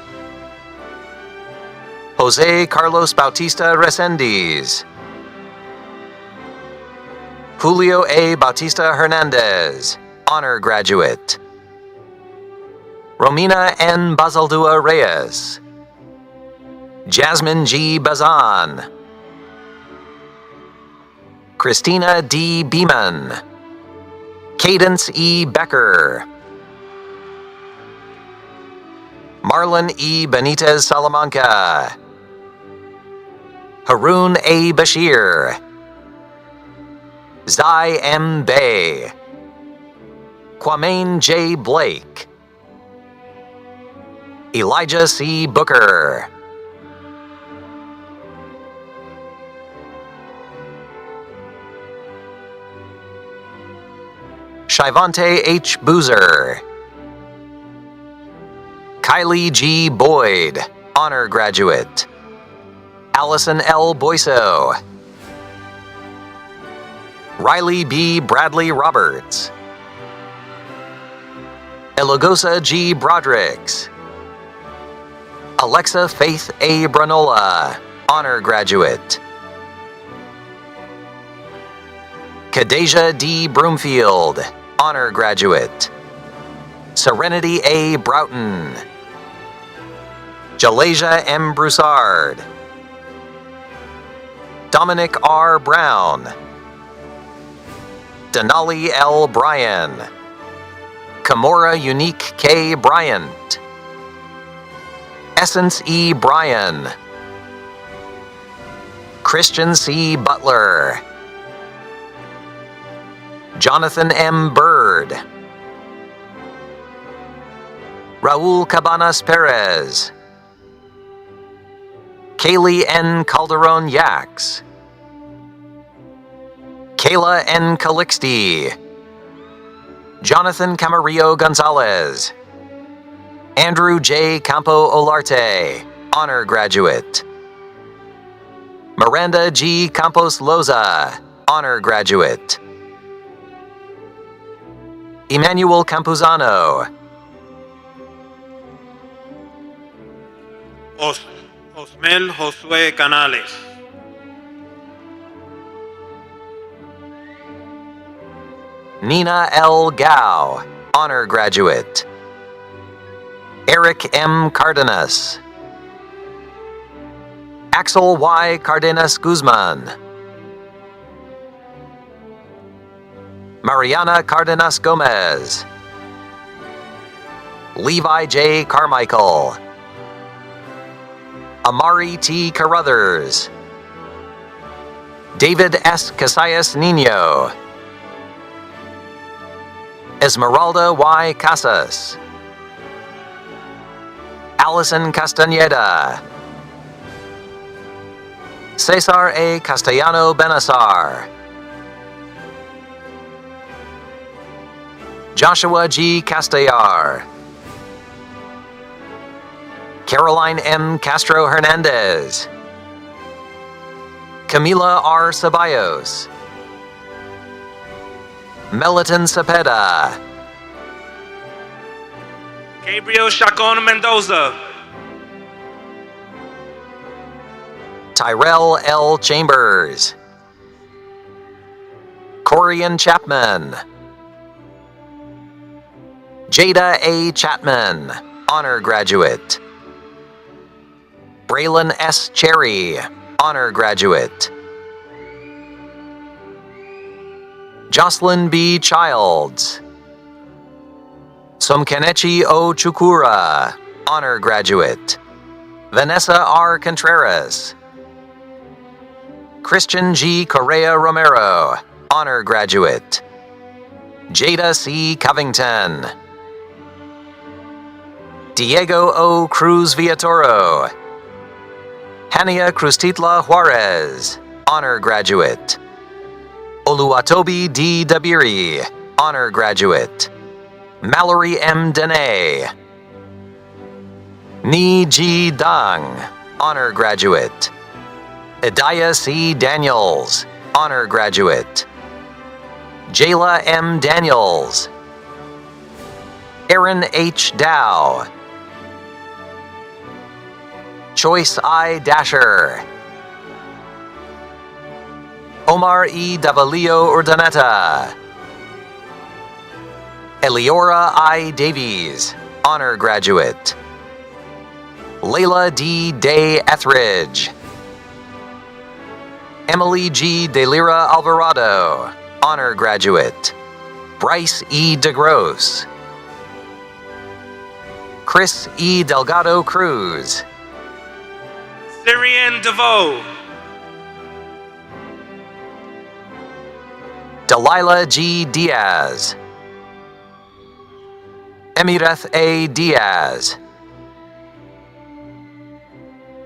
Jose Carlos Bautista Resendiz, Julio A. Bautista Hernandez, Honor Graduate, Romina N. Bazaldua Reyes, Jasmine G. Bazan, Christina D. Beeman, Cadence E. Becker, Marlon E. Benitez Salamanca, Haroon A. Bashir, Zai M. Bay, Kwame J. Blake, Elijah C. Booker, Shivante H. Boozer, Kylie G. Boyd, Honor Graduate, Allison L. Boyso, Riley B. Bradley Roberts, Elogosa G. Brodricks, Alexa Faith A. Branola, Honor Graduate, Kadeja D. Broomfield, Honor Graduate, Serenity A. Broughton, Jalasia M. Broussard, Dominic R. Brown, Denali L. Bryan, Kamora Unique K. Bryant, Essence E. Bryan, Christian C. Butler, Jonathan M. Bird, Raul Cabanas Perez, Kaylee N. Calderon Yax, Kayla N. Calixte, Jonathan Camarillo Gonzalez, Andrew J. Campo Olarte, Honor Graduate, Miranda G. Campos Loza, Honor Graduate, Emmanuel Campuzano, Osmel Josué Canales, Nina L. Gao, Honor Graduate, Eric M. Cardenas, Axel Y. Cardenas Guzman, Mariana Cardenas Gomez, Levi J. Carmichael, Amari T. Carruthers, David S. Casillas Nino, Esmeralda Y. Casas, Allison Castañeda, Cesar A. Castellano Benassar, Joshua G. Castellar, Caroline M. Castro Hernandez, Camila R. Ceballos, Meliton Cepeda, Gabriel Chacon Mendoza, Tyrell L. Chambers, Corian Chapman, Jada A. Chapman, Honor Graduate, Braylon S. Cherry, Honor Graduate, Jocelyn B. Childs, Somkenechi O. Chukura, Honor Graduate, Vanessa R. Contreras, Christian G. Correa Romero, Honor Graduate, Jada C. Covington, Diego O. Cruz Villatoro, Hania Crustitla Juarez, Honor Graduate, Oluwatobi D. Dabiri, Honor Graduate, Mallory M. Dene, Ni Ji Dang, Honor Graduate, Edaya C. Daniels, Honor Graduate, Jayla M. Daniels, Aaron H. Dow, Choice I. Dasher, Omar E. Davalio Urdaneta, Eliora I. Davies, Honor Graduate, Layla D. Day Etheridge, Emily G. Delira Alvarado, Honor Graduate, Bryce E. DeGrosse, Chris E. Delgado Cruz, Syrian DeVoe, Delilah G. Diaz, Emireth A. Diaz,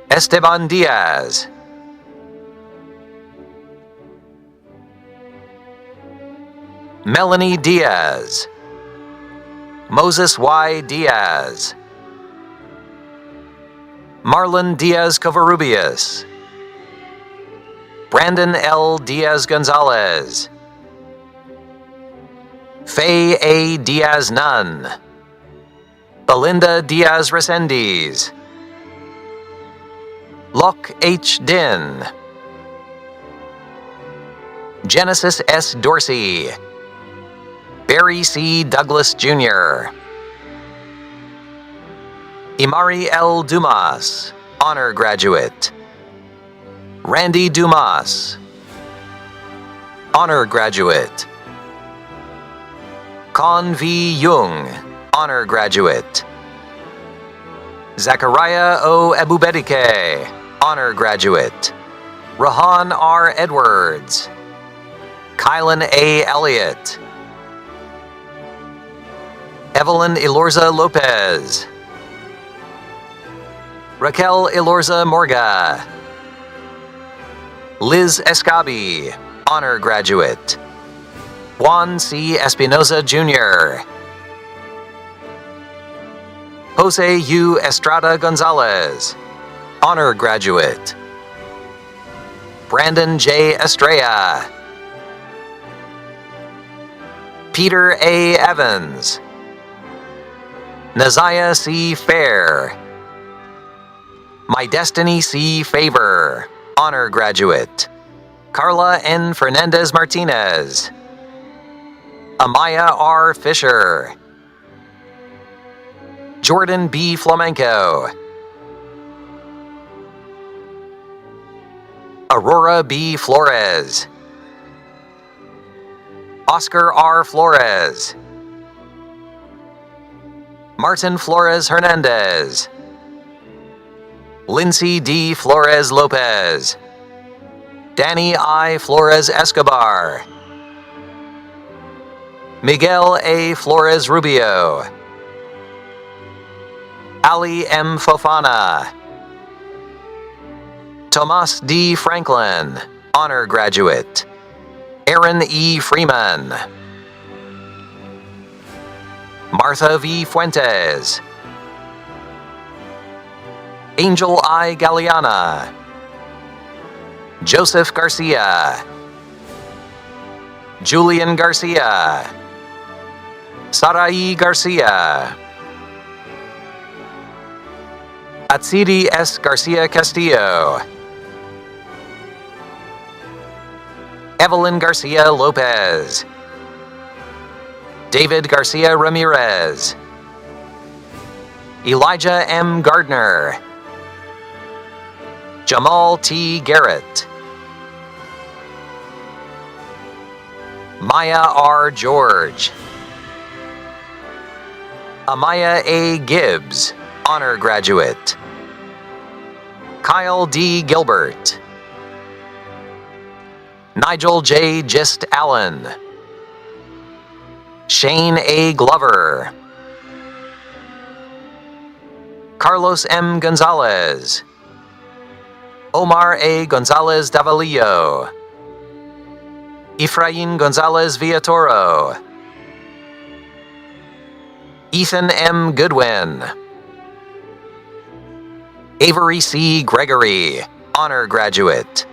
Esteban Diaz, Melanie Diaz, Moses Y. Diaz, Marlon Diaz Covarrubias, Brandon L. Diaz Gonzalez, Faye A. Diaz Nunn, Belinda Diaz Resendiz, Locke H. Din, Genesis S. Dorsey, Barry C. Douglas Jr., Imari L. Dumas, Honor Graduate, Randy Dumas, Honor Graduate, Con V. Jung, Honor Graduate, Zachariah O. Ebubedike, Honor Graduate, Rahan R. Edwards, Kylan A. Elliott, Evelyn Elorza Lopez, Raquel Elorza Morga, Liz Escabi, Honor Graduate, Juan C. Espinoza Jr., Jose U. Estrada Gonzalez, Honor Graduate, Brandon J. Estrella, Peter A. Evans, Naziah C. Fair, My Destiny C. Favor, Honor Graduate, Carla N. Fernandez Martinez, Amaya R. Fisher, Jordan B. Flamenco, Aurora B. Flores, Oscar R. Flores, Martin Flores Hernandez, Lindsay D. Flores Lopez, Danny I. Flores Escobar, Miguel A. Flores Rubio, Ali M. Fofana, Tomas D. Franklin, honor graduate, Aaron E. Freeman, Martha V. Fuentes, Angel I. Galeana, Joseph Garcia, Julian Garcia, Sarai Garcia, Atsiri S. Garcia Castillo, Evelyn Garcia Lopez, David Garcia Ramirez, Elijah M. Gardner, Jamal T. Garrett, Maya R. George, Amaya A. Gibbs, honor graduate, Kyle D. Gilbert, Nigel J. Gist Allen, Shane A. Glover, Carlos M. Gonzalez, Omar A. Gonzalez Davalillo, Efrain Gonzalez Villatoro, Ethan M. Goodwin, Avery C. Gregory, honor graduate,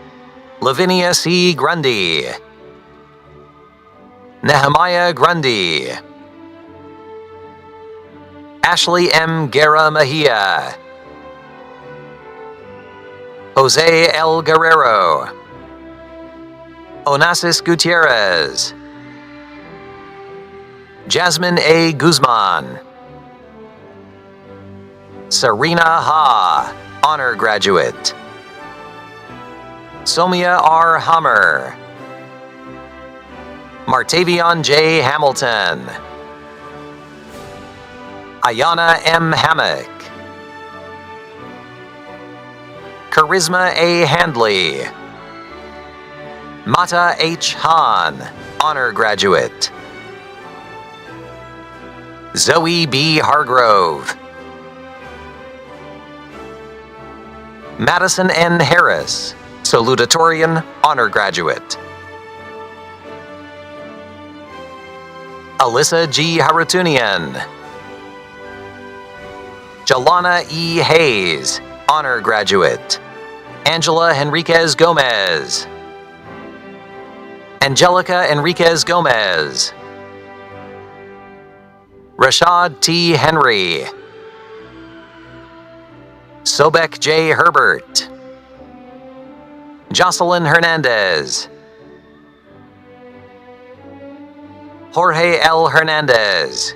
Lavinia C. Grundy, Nehemiah Grundy, Ashley M. Guerra Mejia, Jose L. Guerrero, Onassis Gutierrez, Jasmine A. Guzman, Serena Ha, honor graduate, Somia R. Hammer, Martavion J. Hamilton, Ayana M. Hammock, Charisma A. Handley, Mata H. Han, honor graduate, Zoe B. Hargrove, Madison N. Harris, salutatorian, honor graduate, Alyssa G. Harutunian, Jalana E. Hayes, honor graduate, Angela Henriquez Gomez, Angelica Enriquez Gomez, Rashad T. Henry, Sobek J. Herbert, Jocelyn Hernandez, Jorge L. Hernandez,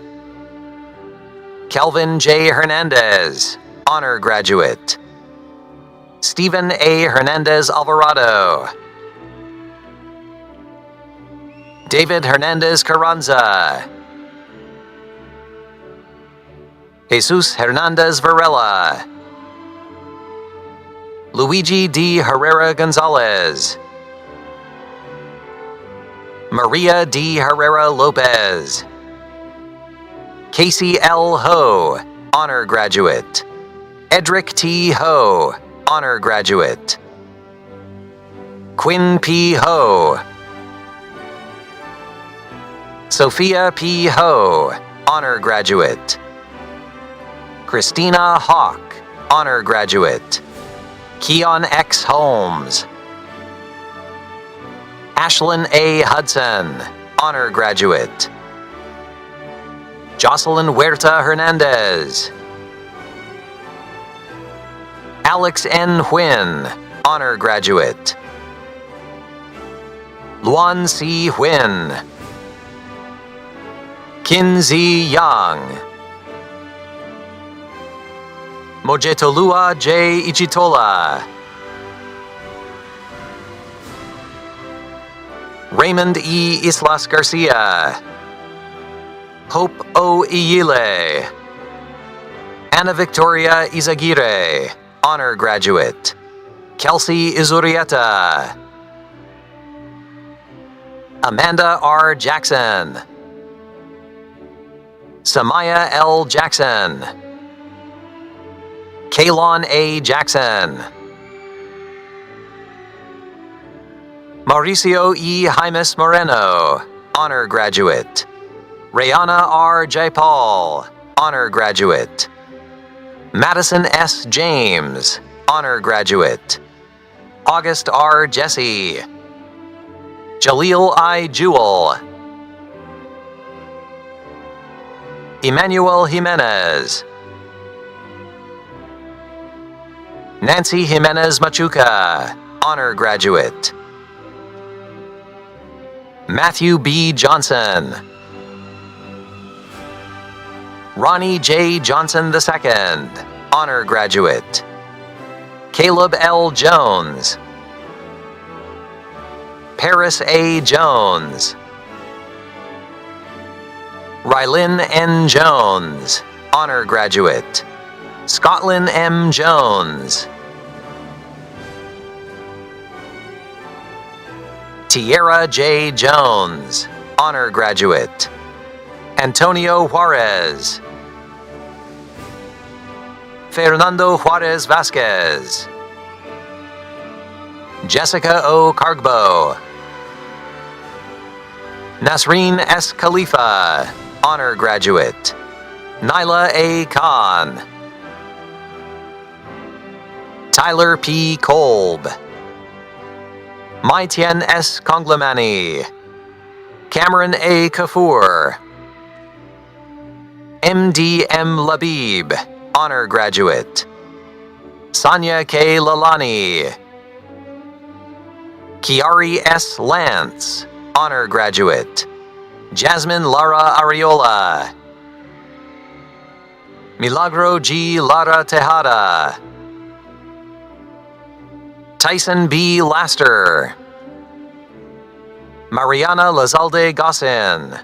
Kelvin J. Hernandez, honor graduate, Stephen A. Hernandez Alvarado, David Hernandez Carranza, Jesus Hernandez Varela, Luigi D. Herrera Gonzalez, Maria D. Herrera Lopez, Casey L. Ho, honor graduate, Edric T. Ho, honor graduate, Quinn P. Ho, Sophia P. Ho, honor graduate, Christina Hawk, honor graduate, Keon X. Holmes, Ashlyn A. Hudson, honor graduate, Jocelyn Huerta Hernandez, Alex N. Huynh, honor graduate, Luan C. Huynh, Kinzi Yang, Mojetolua J. Ichitola, Raymond E. Islas Garcia, Hope O. Iyile, Ana Victoria Izaguirre, honor graduate, Kelsey Izurieta, Amanda R. Jackson, Samaya L. Jackson, Kaylon A. Jackson, Mauricio E. Jaimes Moreno, honor graduate, Rayana R. Jaipal, honor graduate, Madison S. James, honor graduate, August R. Jesse, Jaleel I. Jewell, Emmanuel Jimenez, Nancy Jimenez Machuca, honor graduate, Matthew B. Johnson, Ronnie J. Johnson II, honor graduate, Caleb L. Jones, Paris A. Jones, Rylin N. Jones, honor graduate, Scotland M. Jones, Tierra J. Jones, honor graduate, Antonio Juarez, Fernando Juarez Vasquez, Jessica O. Cargbo, Nasreen S. Khalifa, honor graduate, Nyla A. Khan, Tyler P. Kolb, Maitien S. Konglamani, Cameron A. Kafour, MD M. Labib, honor graduate, Sonia K. Lalani, Kiari S. Lance, honor graduate, Jasmine Lara Ariola, Milagro G. Lara Tejada, Tyson B. Laster, Mariana Lazalde Gossin,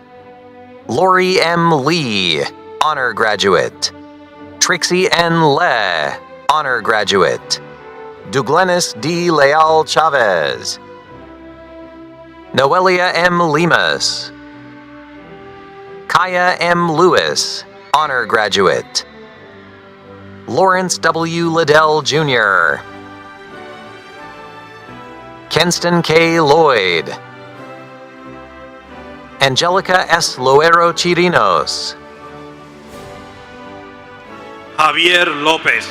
Lori M. Lee, honor graduate, Trixie N. Le, honor graduate, Douglanis D. Leal Chavez, Noelia M. Lemus, Kaya M. Lewis, honor graduate, Lawrence W. Liddell Jr., Kenston K. Lloyd, Angelica S. Loero Chirinos, Javier Lopez,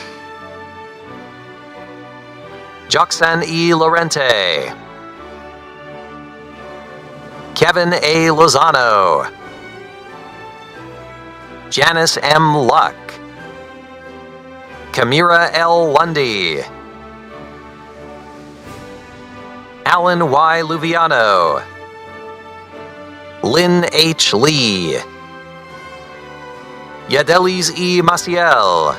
Joxan E. Lorente, Kevin A. Lozano, Janice M. Luck, Kamira L. Lundy, Alan Y. Luviano, Lynn H. Lee, Yadelis E. Maciel,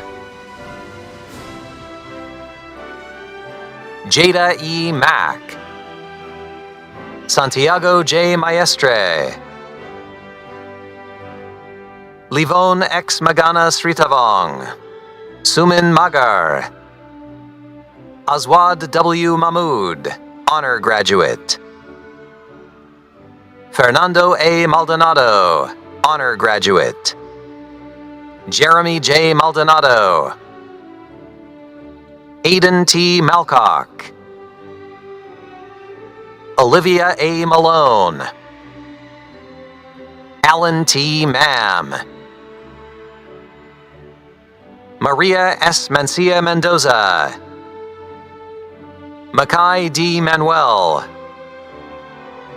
Jada E. Mack, Santiago J. Maestre, Livon X. Magana Sritavong, Sumin Magar, Azwad W. Mahmood, honor graduate, Fernando A. Maldonado, honor graduate, Jeremy J. Maldonado, Aiden T. Malcock, Olivia A. Malone, Alan T. Mam, Maria S. Mencia Mendoza, Makai D. Manuel,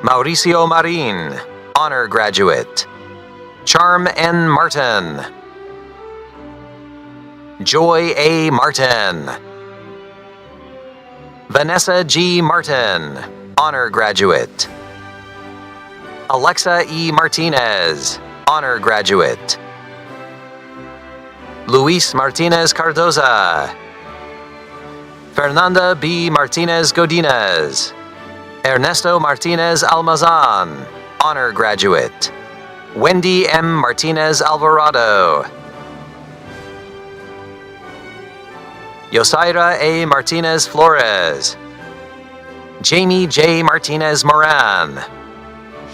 Mauricio Marin, honor graduate, Charm N. Martin, Joy A. Martin, Vanessa G. Martin, honor graduate, Alexa E. Martinez, honor graduate, Luis Martinez Cardoza, Fernanda B. Martinez Godinez, Ernesto Martinez Almazan, honor graduate. Wendy M. Martinez Alvarado. Yosaira A. Martinez Flores. Jamie J. Martinez Moran.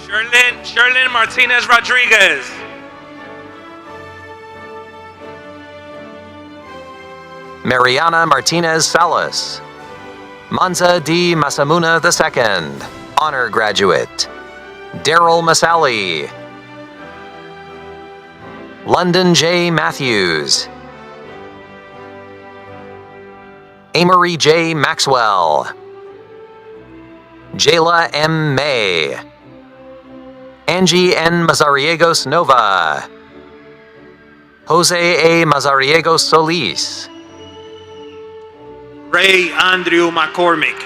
Sherlyn Martinez Rodriguez. Mariana Martinez Salas. Manza D. Masamuna II, honor graduate. Daryl Masali. London J. Matthews. Amory J. Maxwell. Jayla M. May. Angie N. Mazariegos Nova. Jose A. Mazariegos Solis. Ray Andrew McCormick.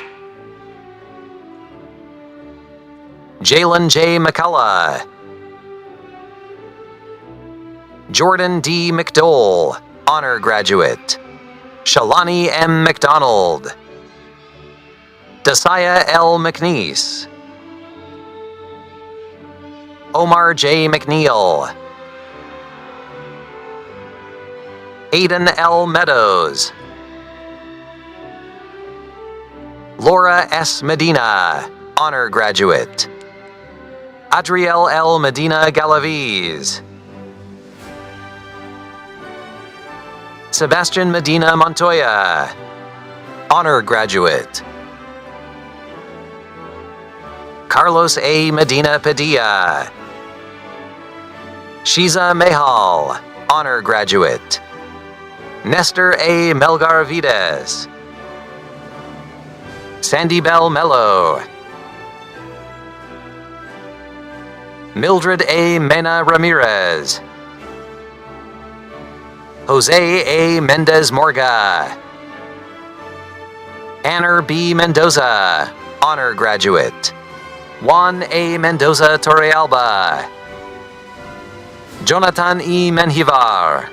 Jalen J. McCullough. Jordan D. McDole, honor graduate. Shalani M. McDonald. Desaya L. McNeese. Omar J. McNeil. Aiden L. Meadows. Laura S. Medina, honor graduate. Adriel L. Medina Galaviz. Sebastian Medina Montoya, honor graduate. Carlos A. Medina Padilla. Shiza Mehal, honor graduate. Nestor A. Melgar Vides. Sandy Bell Mello. Mildred A. Mena Ramirez. Jose A. Mendez Morga. Anner B. Mendoza, honor graduate. Juan A. Mendoza Torrealba. Jonathan E. Menjivar.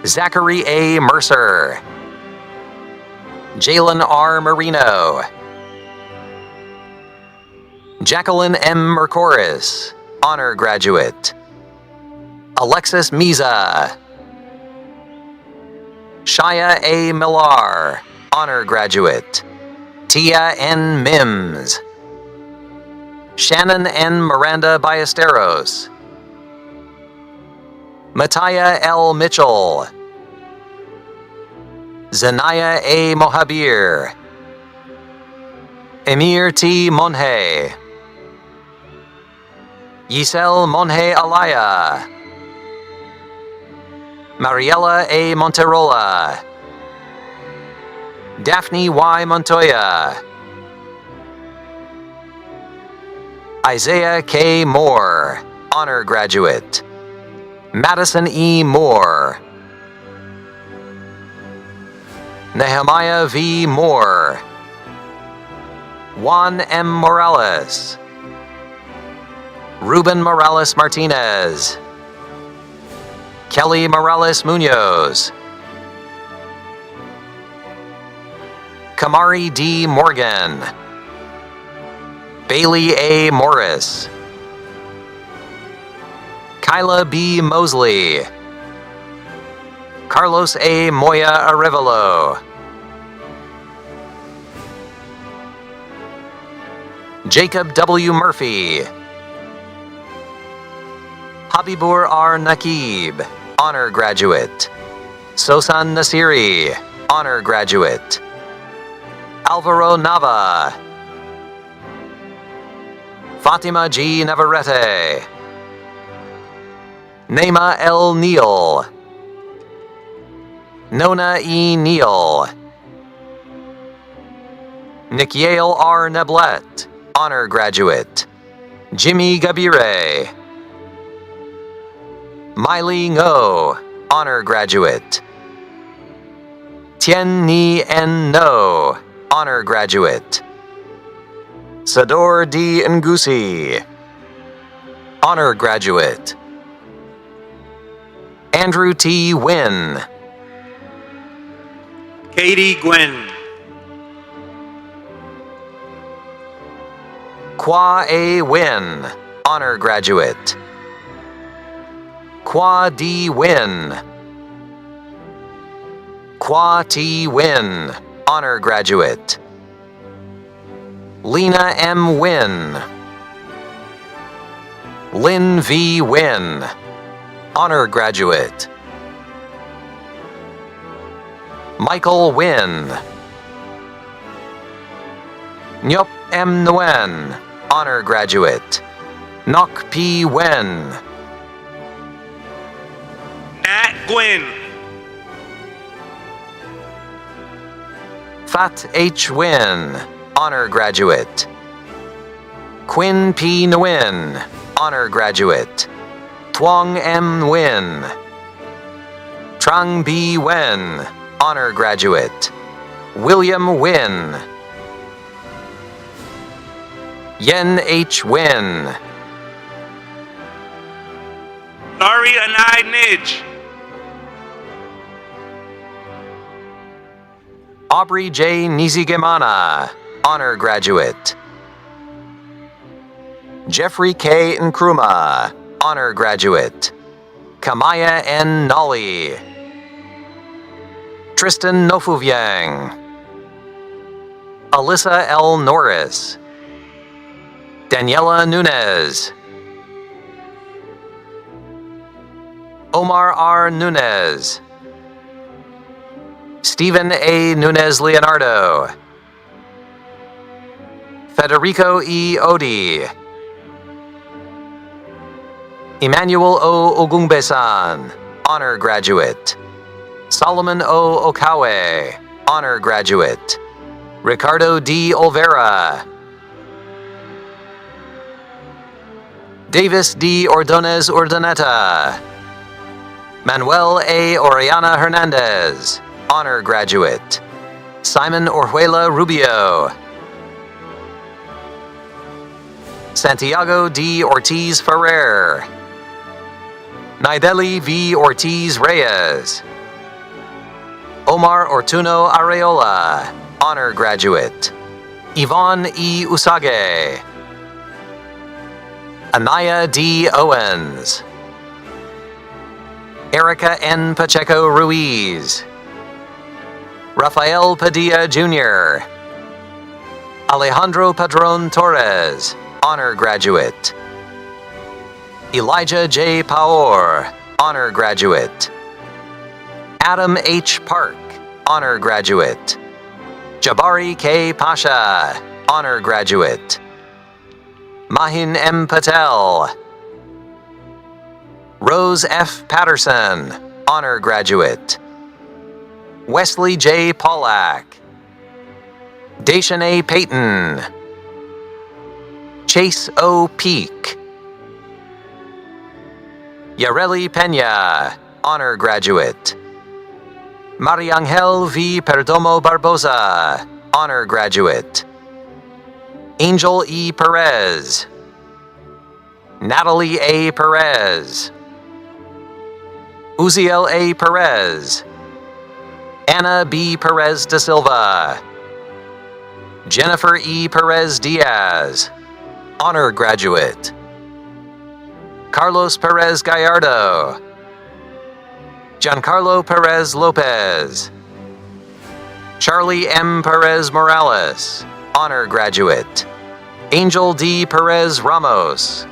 Zachary A. Mercer. Jalen R. Marino. Jacqueline M. Mercoris, honor graduate. Alexis Miza. Shia A. Millar, honor graduate. Tia N. Mims. Shannon N. Miranda Ballesteros. Mattia L. Mitchell. Zanaya A. Mohabir. Emir T. Monhe. Yisel Monhe Alaya. Mariela A. Monterola. Daphne Y. Montoya. Isaiah K. Moore, honor graduate. Madison E. Moore. Nehemiah V. Moore. Juan M. Morales. Ruben Morales Martinez. Kelly Morales Munoz. Kamari D. Morgan. Bailey A. Morris. Kyla B. Mosley. Carlos A. Moya Arevalo. Jacob W. Murphy. Habibur R. Nakib, honor graduate. Sosan Nasiri, honor graduate. Alvaro Nava. Fatima G. Navarrete. Neema L. Neal. Nona E. Neal. Nikiel R. Neblet, honor graduate. Jimmy Gabire. Miley Ngo, honor graduate. Tien Ni En No, honor graduate. Sador D. Ngusi, honor graduate. Andrew T. Wynn. Katie Gwynn. Kwa A. Win, honor graduate. Kwa D. Win. Kwa T. Win, honor graduate. Lena M. Win. Lynn V. Win, honor graduate. Michael Win. Nyop M. Nguyen, honor graduate. Nok P. Wen. Nat Gwynn. Fat H. Win, honor graduate. Quinn P. Nguyen, honor graduate. Tuong M. Nguyen. Trang B. Wen, honor graduate. William Nguyen. Yen H. Nguyen. Laurie Anai Nidge. Aubrey J. Nizigemana, honor graduate. Jeffrey K. Nkrumah, honor graduate. Kamaya N. Nolly. Tristan Nofuvyang. Alyssa L. Norris. Daniela Nunez. Omar R. Nunez. Stephen A. Nunez Leonardo. Federico E. Odi. Emmanuel O. Ogungbesan, honor graduate. Solomon O. Okawe, honor graduate. Ricardo D. Olvera. Davis D. Ordonez Urdaneta. Manuel A. Oriana Hernandez, honor graduate. Simon Orjuela Rubio. Santiago D. Ortiz Ferrer. Naideli V. Ortiz Reyes. Omar Ortuno Areola, honor graduate. Yvonne E. Usage. Anaya D. Owens. Erica N. Pacheco Ruiz. Rafael Padilla Jr. Alejandro Padron Torres, honor graduate. Elijah J. Paor, honor graduate. Adam H. Park, honor graduate. Jabari K. Pasha, honor graduate. Mahin M. Patel. Rose F. Patterson, honor graduate. Wesley J. Pollack. Dacian A. Payton. Chase O. Peak. Yareli Pena, honor graduate. Mariangel V. Perdomo Barboza, honor graduate. Angel E. Perez. Natalie A. Perez. Uziel A. Perez. Anna B. Perez da Silva. Jennifer E. Perez Diaz, honor graduate. Carlos Perez Gallardo. Giancarlo Perez Lopez. Charlie M. Perez Morales, honor graduate. Angel D. Perez Ramos.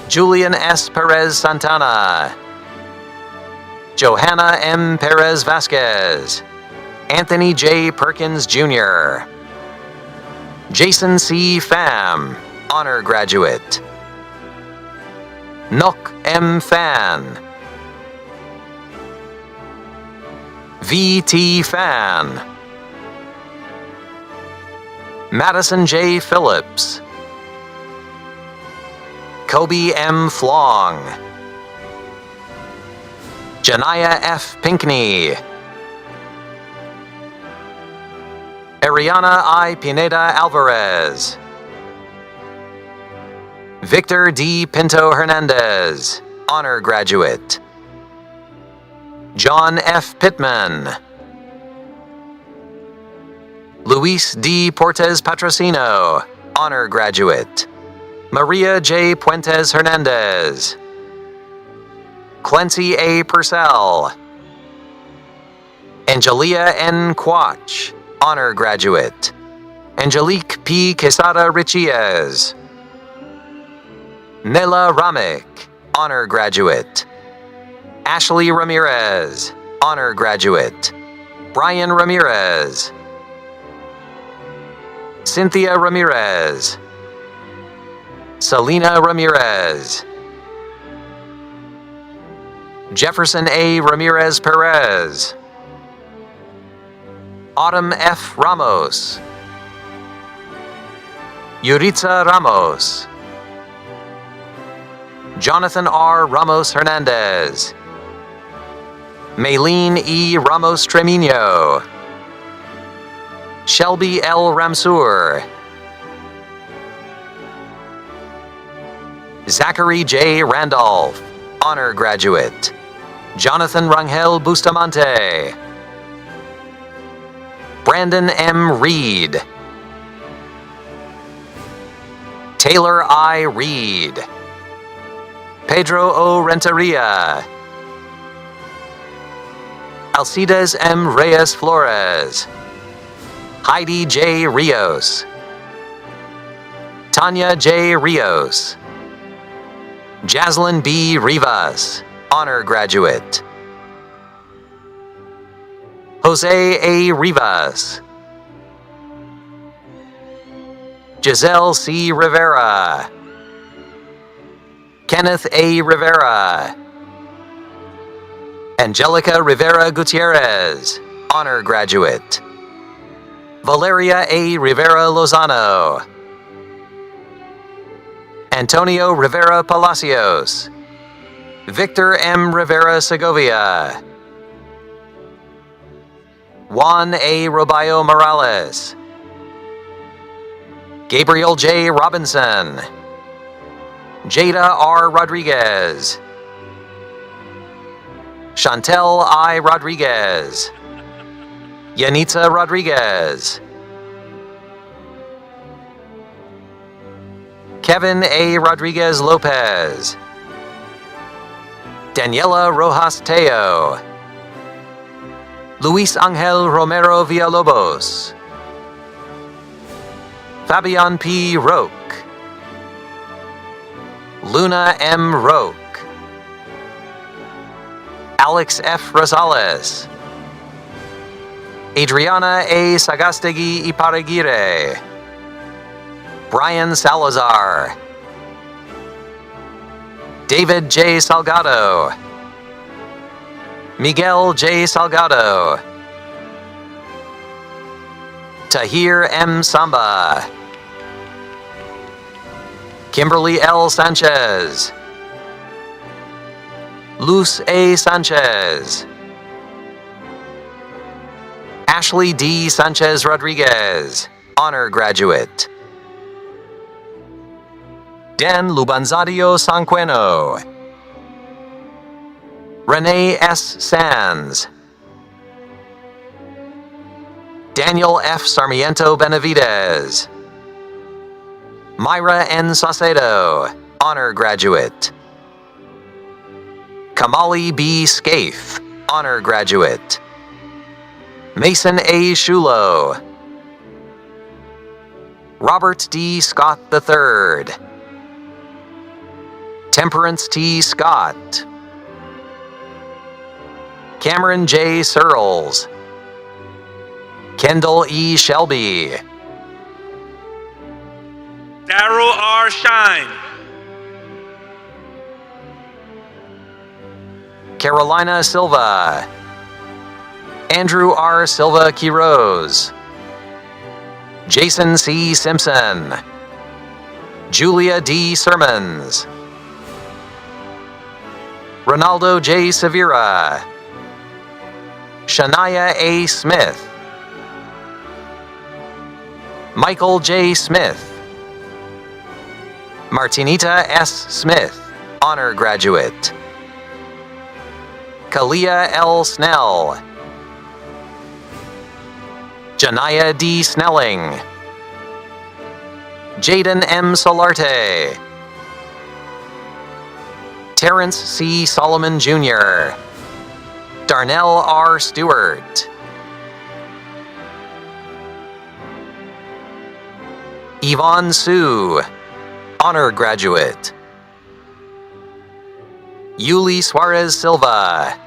Julian S. Perez Santana. Johanna M. Perez Vasquez. Anthony J. Perkins Jr. Jason C. Pham, honor graduate. Nok M. Fan. V.T. Fan. Madison J. Phillips. Kobe M. Flong. Janaya F. Pinkney. Ariana I. Pineda Alvarez. Victor D. Pinto Hernandez, honor graduate. John F. Pittman. Luis D. Portes Patrocino, honor graduate. Maria J. Puentes Hernandez. Clancy A. Purcell. Angelia N. Quach, honor graduate. Angelique P. Quesada Richiez. Nela Ramek, honor graduate. Ashley Ramirez, honor graduate. Brian Ramirez. Cynthia Ramirez. Selena Ramirez. Jefferson A. Ramirez Perez. Autumn F. Ramos. Yuritza Ramos. Jonathan R. Ramos Hernandez. Maylene E. Ramos Tremino. Shelby L. Ramsour. Zachary J. Randolph, honor graduate. Jonathan Rangel Bustamante. Brandon M. Reed. Taylor I. Reed. Pedro O. Renteria. Alcides M. Reyes Flores. Heidi J. Rios. Tanya J. Rios. Jaslyn B. Rivas, honor graduate. Jose A. Rivas. Giselle C. Rivera. Kenneth A. Rivera. Angelica Rivera Gutierrez, honor graduate. Valeria A. Rivera Lozano. Antonio Rivera Palacios. Victor M. Rivera Segovia. Juan A. Robayo Morales. Gabriel J. Robinson. Jada R. Rodriguez. Chantel I. Rodriguez. Yanitza Rodriguez. Kevin A. Rodriguez Lopez. Daniela Rojas Teo. Luis Angel Romero Villalobos. Fabian P. Roque. Luna M. Roque. Alex F. Rosales. Adriana A. Sagastegui Iparagire. Brian Salazar. David J. Salgado. Miguel J. Salgado. Tahir M. Samba. Kimberly L. Sanchez. Luz A. Sanchez. Ashley D. Sanchez Rodriguez, honor graduate. Dan Lubanzadio Sanqueno. Renee S. Sands. Daniel F. Sarmiento Benavidez. Myra N. Saucedo, honor graduate. Kamali B. Scaife, honor graduate. Mason A. Shulo. Robert D. Scott III. Temperance T. Scott. Cameron J. Searles. Kendall E. Shelby. Daryl R. Shine. Carolina Silva. Andrew R. Silva Quiroz. Jason C. Simpson. Julia D. Sermons. Ronaldo J. Severa. Shania A. Smith. Michael J. Smith. Martinita S. Smith, honor graduate. Kalia L. Snell. Janaya D. Snelling, Jaden M. Solarte, Terrence C. Solomon Jr., Darnell R. Stewart, Yvonne Sue, honor graduate, Yuli Suarez Silva,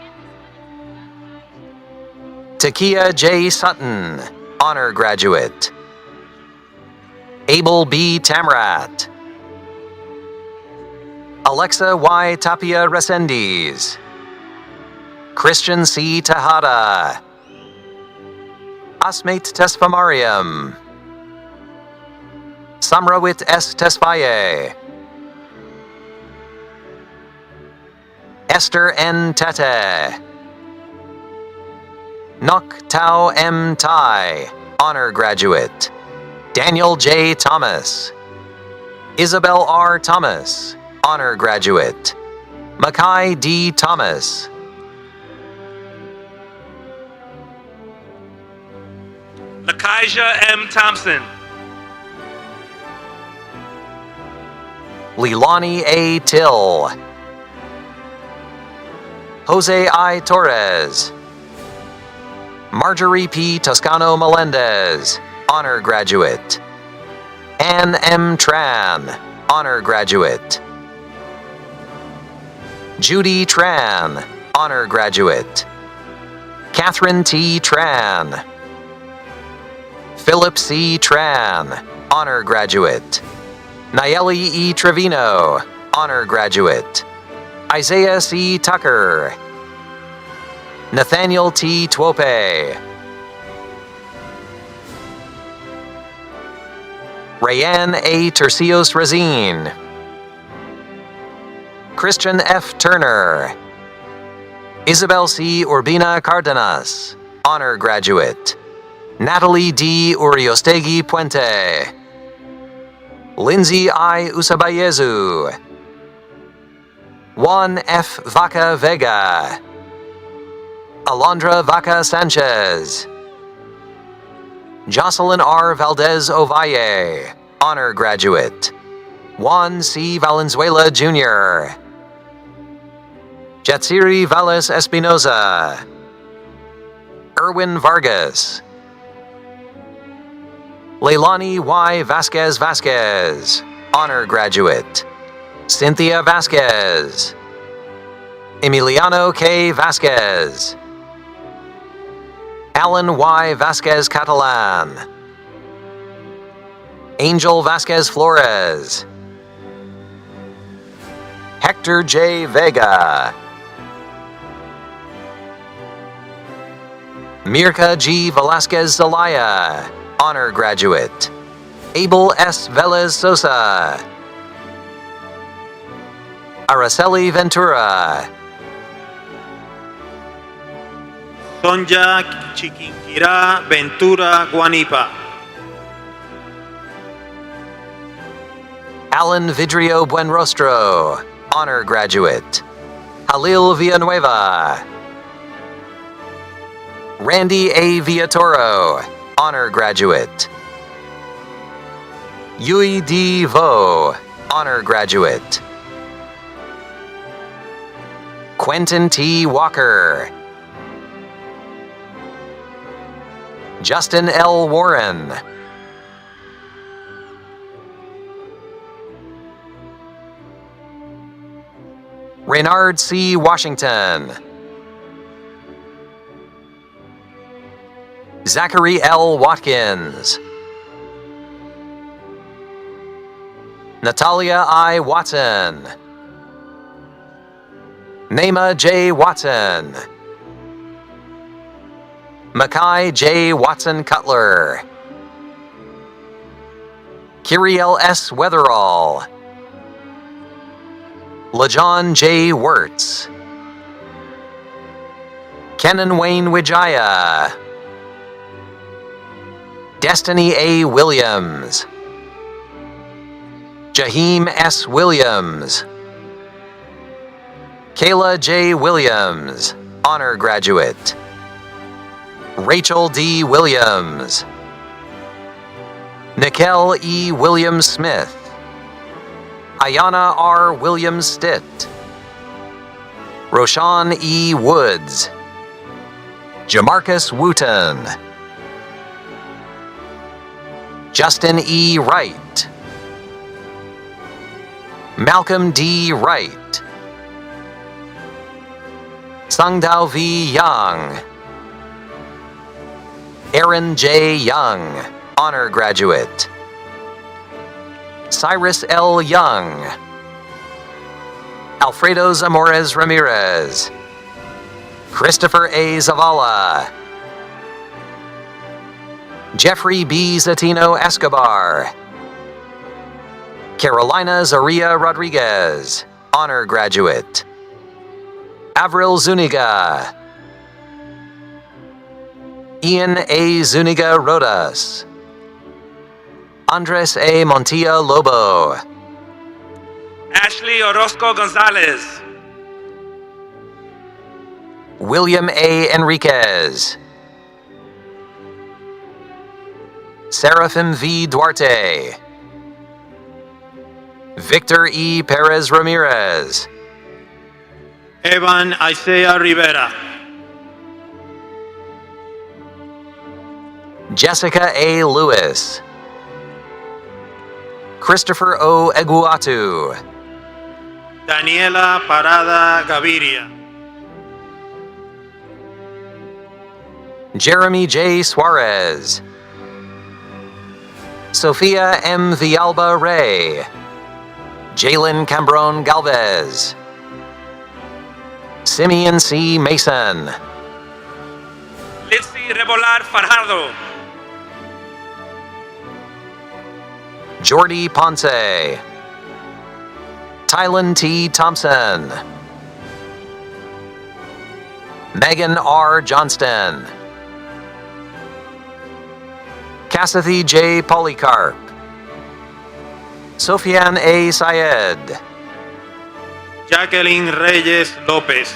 Takia J. Sutton, honor graduate, Abel B. Tamrat, Alexa Y. Tapia Resendiz, Christian C. Tejada, Asmate Tesfamariam, Samrawit S. Tesfaye, Esther N. Tete, Nok Tao M. Tai, honor graduate, Daniel J. Thomas, Isabel R. Thomas, honor graduate, Makai D. Thomas, Lakijah M. Thompson. Leilani A. Till, Jose I. Torres, Marjorie P. Toscano Melendez, honor graduate, Ann M. Tran, honor graduate, Judy Tran, honor graduate, Catherine T. Tran, Philip C. Tran, honor graduate, Nayeli E. Trevino, honor graduate, Isaiah C. Tucker, Nathaniel T. Twope, Rayanne A. Tercios Razin, Christian F. Turner, Isabel C. Urbina Cardenas, honor graduate, Natalie D. Uriostegui Puente, Lindsay I. Usabayezu, Juan F. Vaca Vega, Alondra Vaca Sanchez, Jocelyn R. Valdez Ovalle, honor graduate, Juan C. Valenzuela Jr., Jatsiri Valles Espinoza, Erwin Vargas, Leilani Y. Vasquez Vasquez, honor graduate, Cynthia Vasquez, Emiliano K. Vasquez, Alan Y. Vasquez Catalan, Angel Vasquez Flores, Hector J. Vega, Mirka G. Velasquez Zelaya, honor graduate, Abel S. Velez Sosa, Araceli Ventura, Sonja Chiquinquirá Ventura Guanipa. Alan Vidrio Buenrostro, honor graduate, Halil Villanueva, Randy A. Villatoro, honor graduate, Yui D. Vo, honor graduate, Quentin T. Walker, Justin L. Warren, Reynard C. Washington, Zachary L. Watkins, Natalia I. Watson, Naima J. Watson, Makai J. Watson Cutler, Kiriel S. Weatherall, LaJohn J. Wirtz, Kenan Wayne Wijaya, Destiny A. Williams, Jaheim S. Williams, Kayla J. Williams, honor graduate, Rachel D. Williams. Nikel E. Williams-Smith. Ayana R. Williams-Stitt. Roshan E. Woods. Jamarcus Wooten. Justin E. Wright. Malcolm D. Wright. Sangdao V. Young. Aaron J. Young, honor graduate. Cyrus L. Young. Alfredo Zamores Ramirez. Christopher A. Zavala. Jeffrey B. Zatino Escobar. Carolina Zaria Rodriguez, honor graduate. Avril Zuniga. Ian A. Zuniga Rodas. Andres A. Montilla Lobo. Ashley Orozco Gonzalez. William A. Enriquez. Seraphim V. Duarte. Victor E. Perez Ramirez. Evan Isaiah Rivera. Jessica A. Lewis. Christopher O. Eguatu. Daniela Parada Gaviria. Jeremy J. Suarez. Sofia M. Villalba Rey. Jalen Cambron Galvez. Simeon C. Mason. Litzy Rebolar Fajardo. Jordy Ponce. Tylen T. Thompson. Megan R. Johnston. Cassidy J. Polycarp. Sofian A. Syed. Jacqueline Reyes Lopez.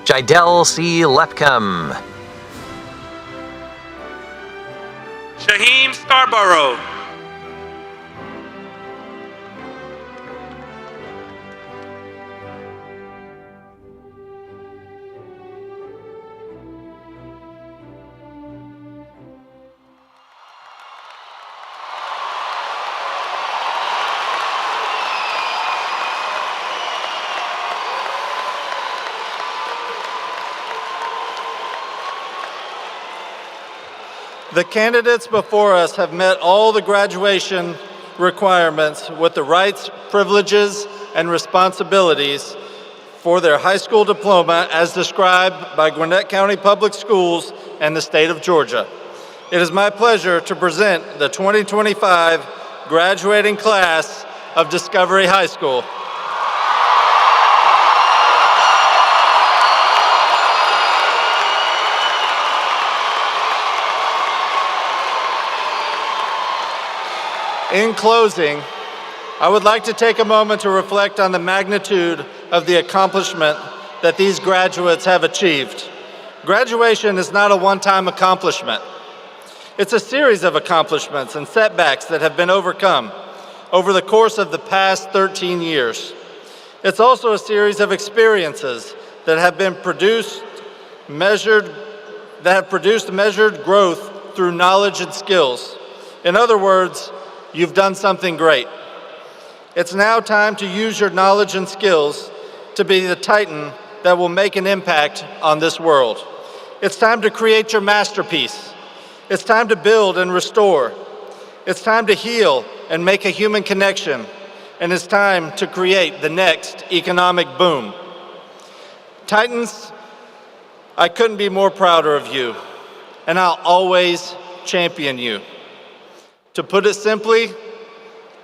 Jidel C. Lepcom. Shaheem Scarborough. The candidates before us have met all the graduation requirements with the rights, privileges, and responsibilities for their high school diploma as described by Gwinnett County Public Schools and the state of Georgia. It is my pleasure to present the 2025 graduating class of Discovery High School. In closing, I would like to take a moment to reflect on the magnitude of the accomplishment that these graduates have achieved. Graduation is not a one-time accomplishment. It's a series of accomplishments and setbacks that have been overcome over the course of the past 13 years. It's also a series of experiences that have produced measured growth through knowledge and skills. In other words, you've done something great. It's now time to use your knowledge and skills to be the titan that will make an impact on this world. It's time to create your masterpiece. It's time to build and restore. It's time to heal and make a human connection. And it's time to create the next economic boom. Titans, I couldn't be more prouder of you, and I'll always champion you. To put it simply,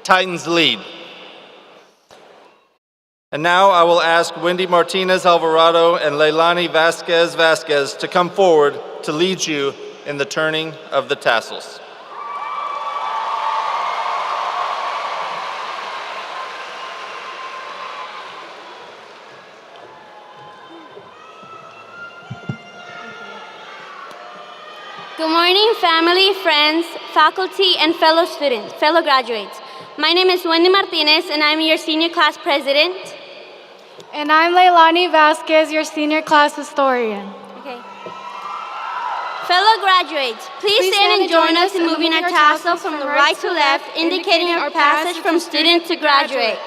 Titans lead. And now I will ask Wendy Martinez Alvarado and Leilani Vasquez to come forward to lead you in the turning of the tassels. morning, family, friends, faculty, and fellow students, fellow graduates. My name is Wendy Martinez, and I'm your senior class president. And I'm Leilani Vasquez, your senior class historian. Okay. Fellow graduates, please stand and join us in moving our tassel from the right to left, indicating our passage from student to graduate.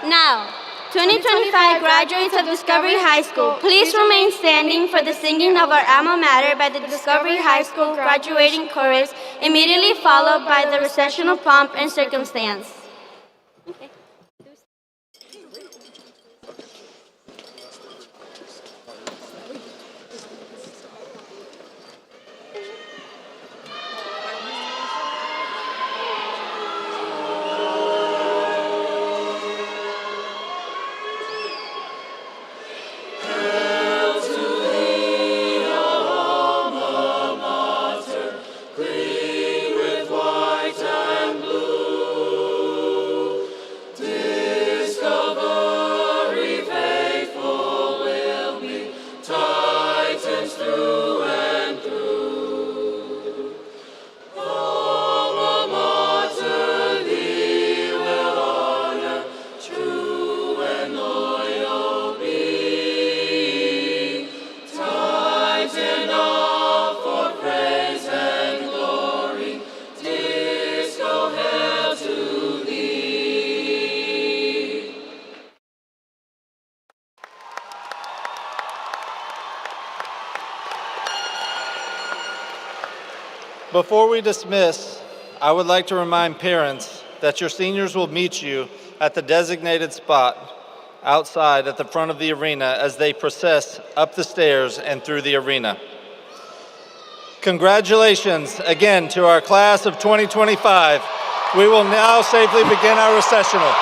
Now, 2025 graduates of Discovery High School, please remain standing for the singing of our alma mater by the Discovery High School graduating chorus, immediately followed by the recessional pomp and circumstance. Okay. Before we dismiss, I would like to remind parents that your seniors will meet you at the designated spot outside at the front of the arena as they process up the stairs and through the arena. Congratulations again to our class of 2025. We will now safely begin our recessional.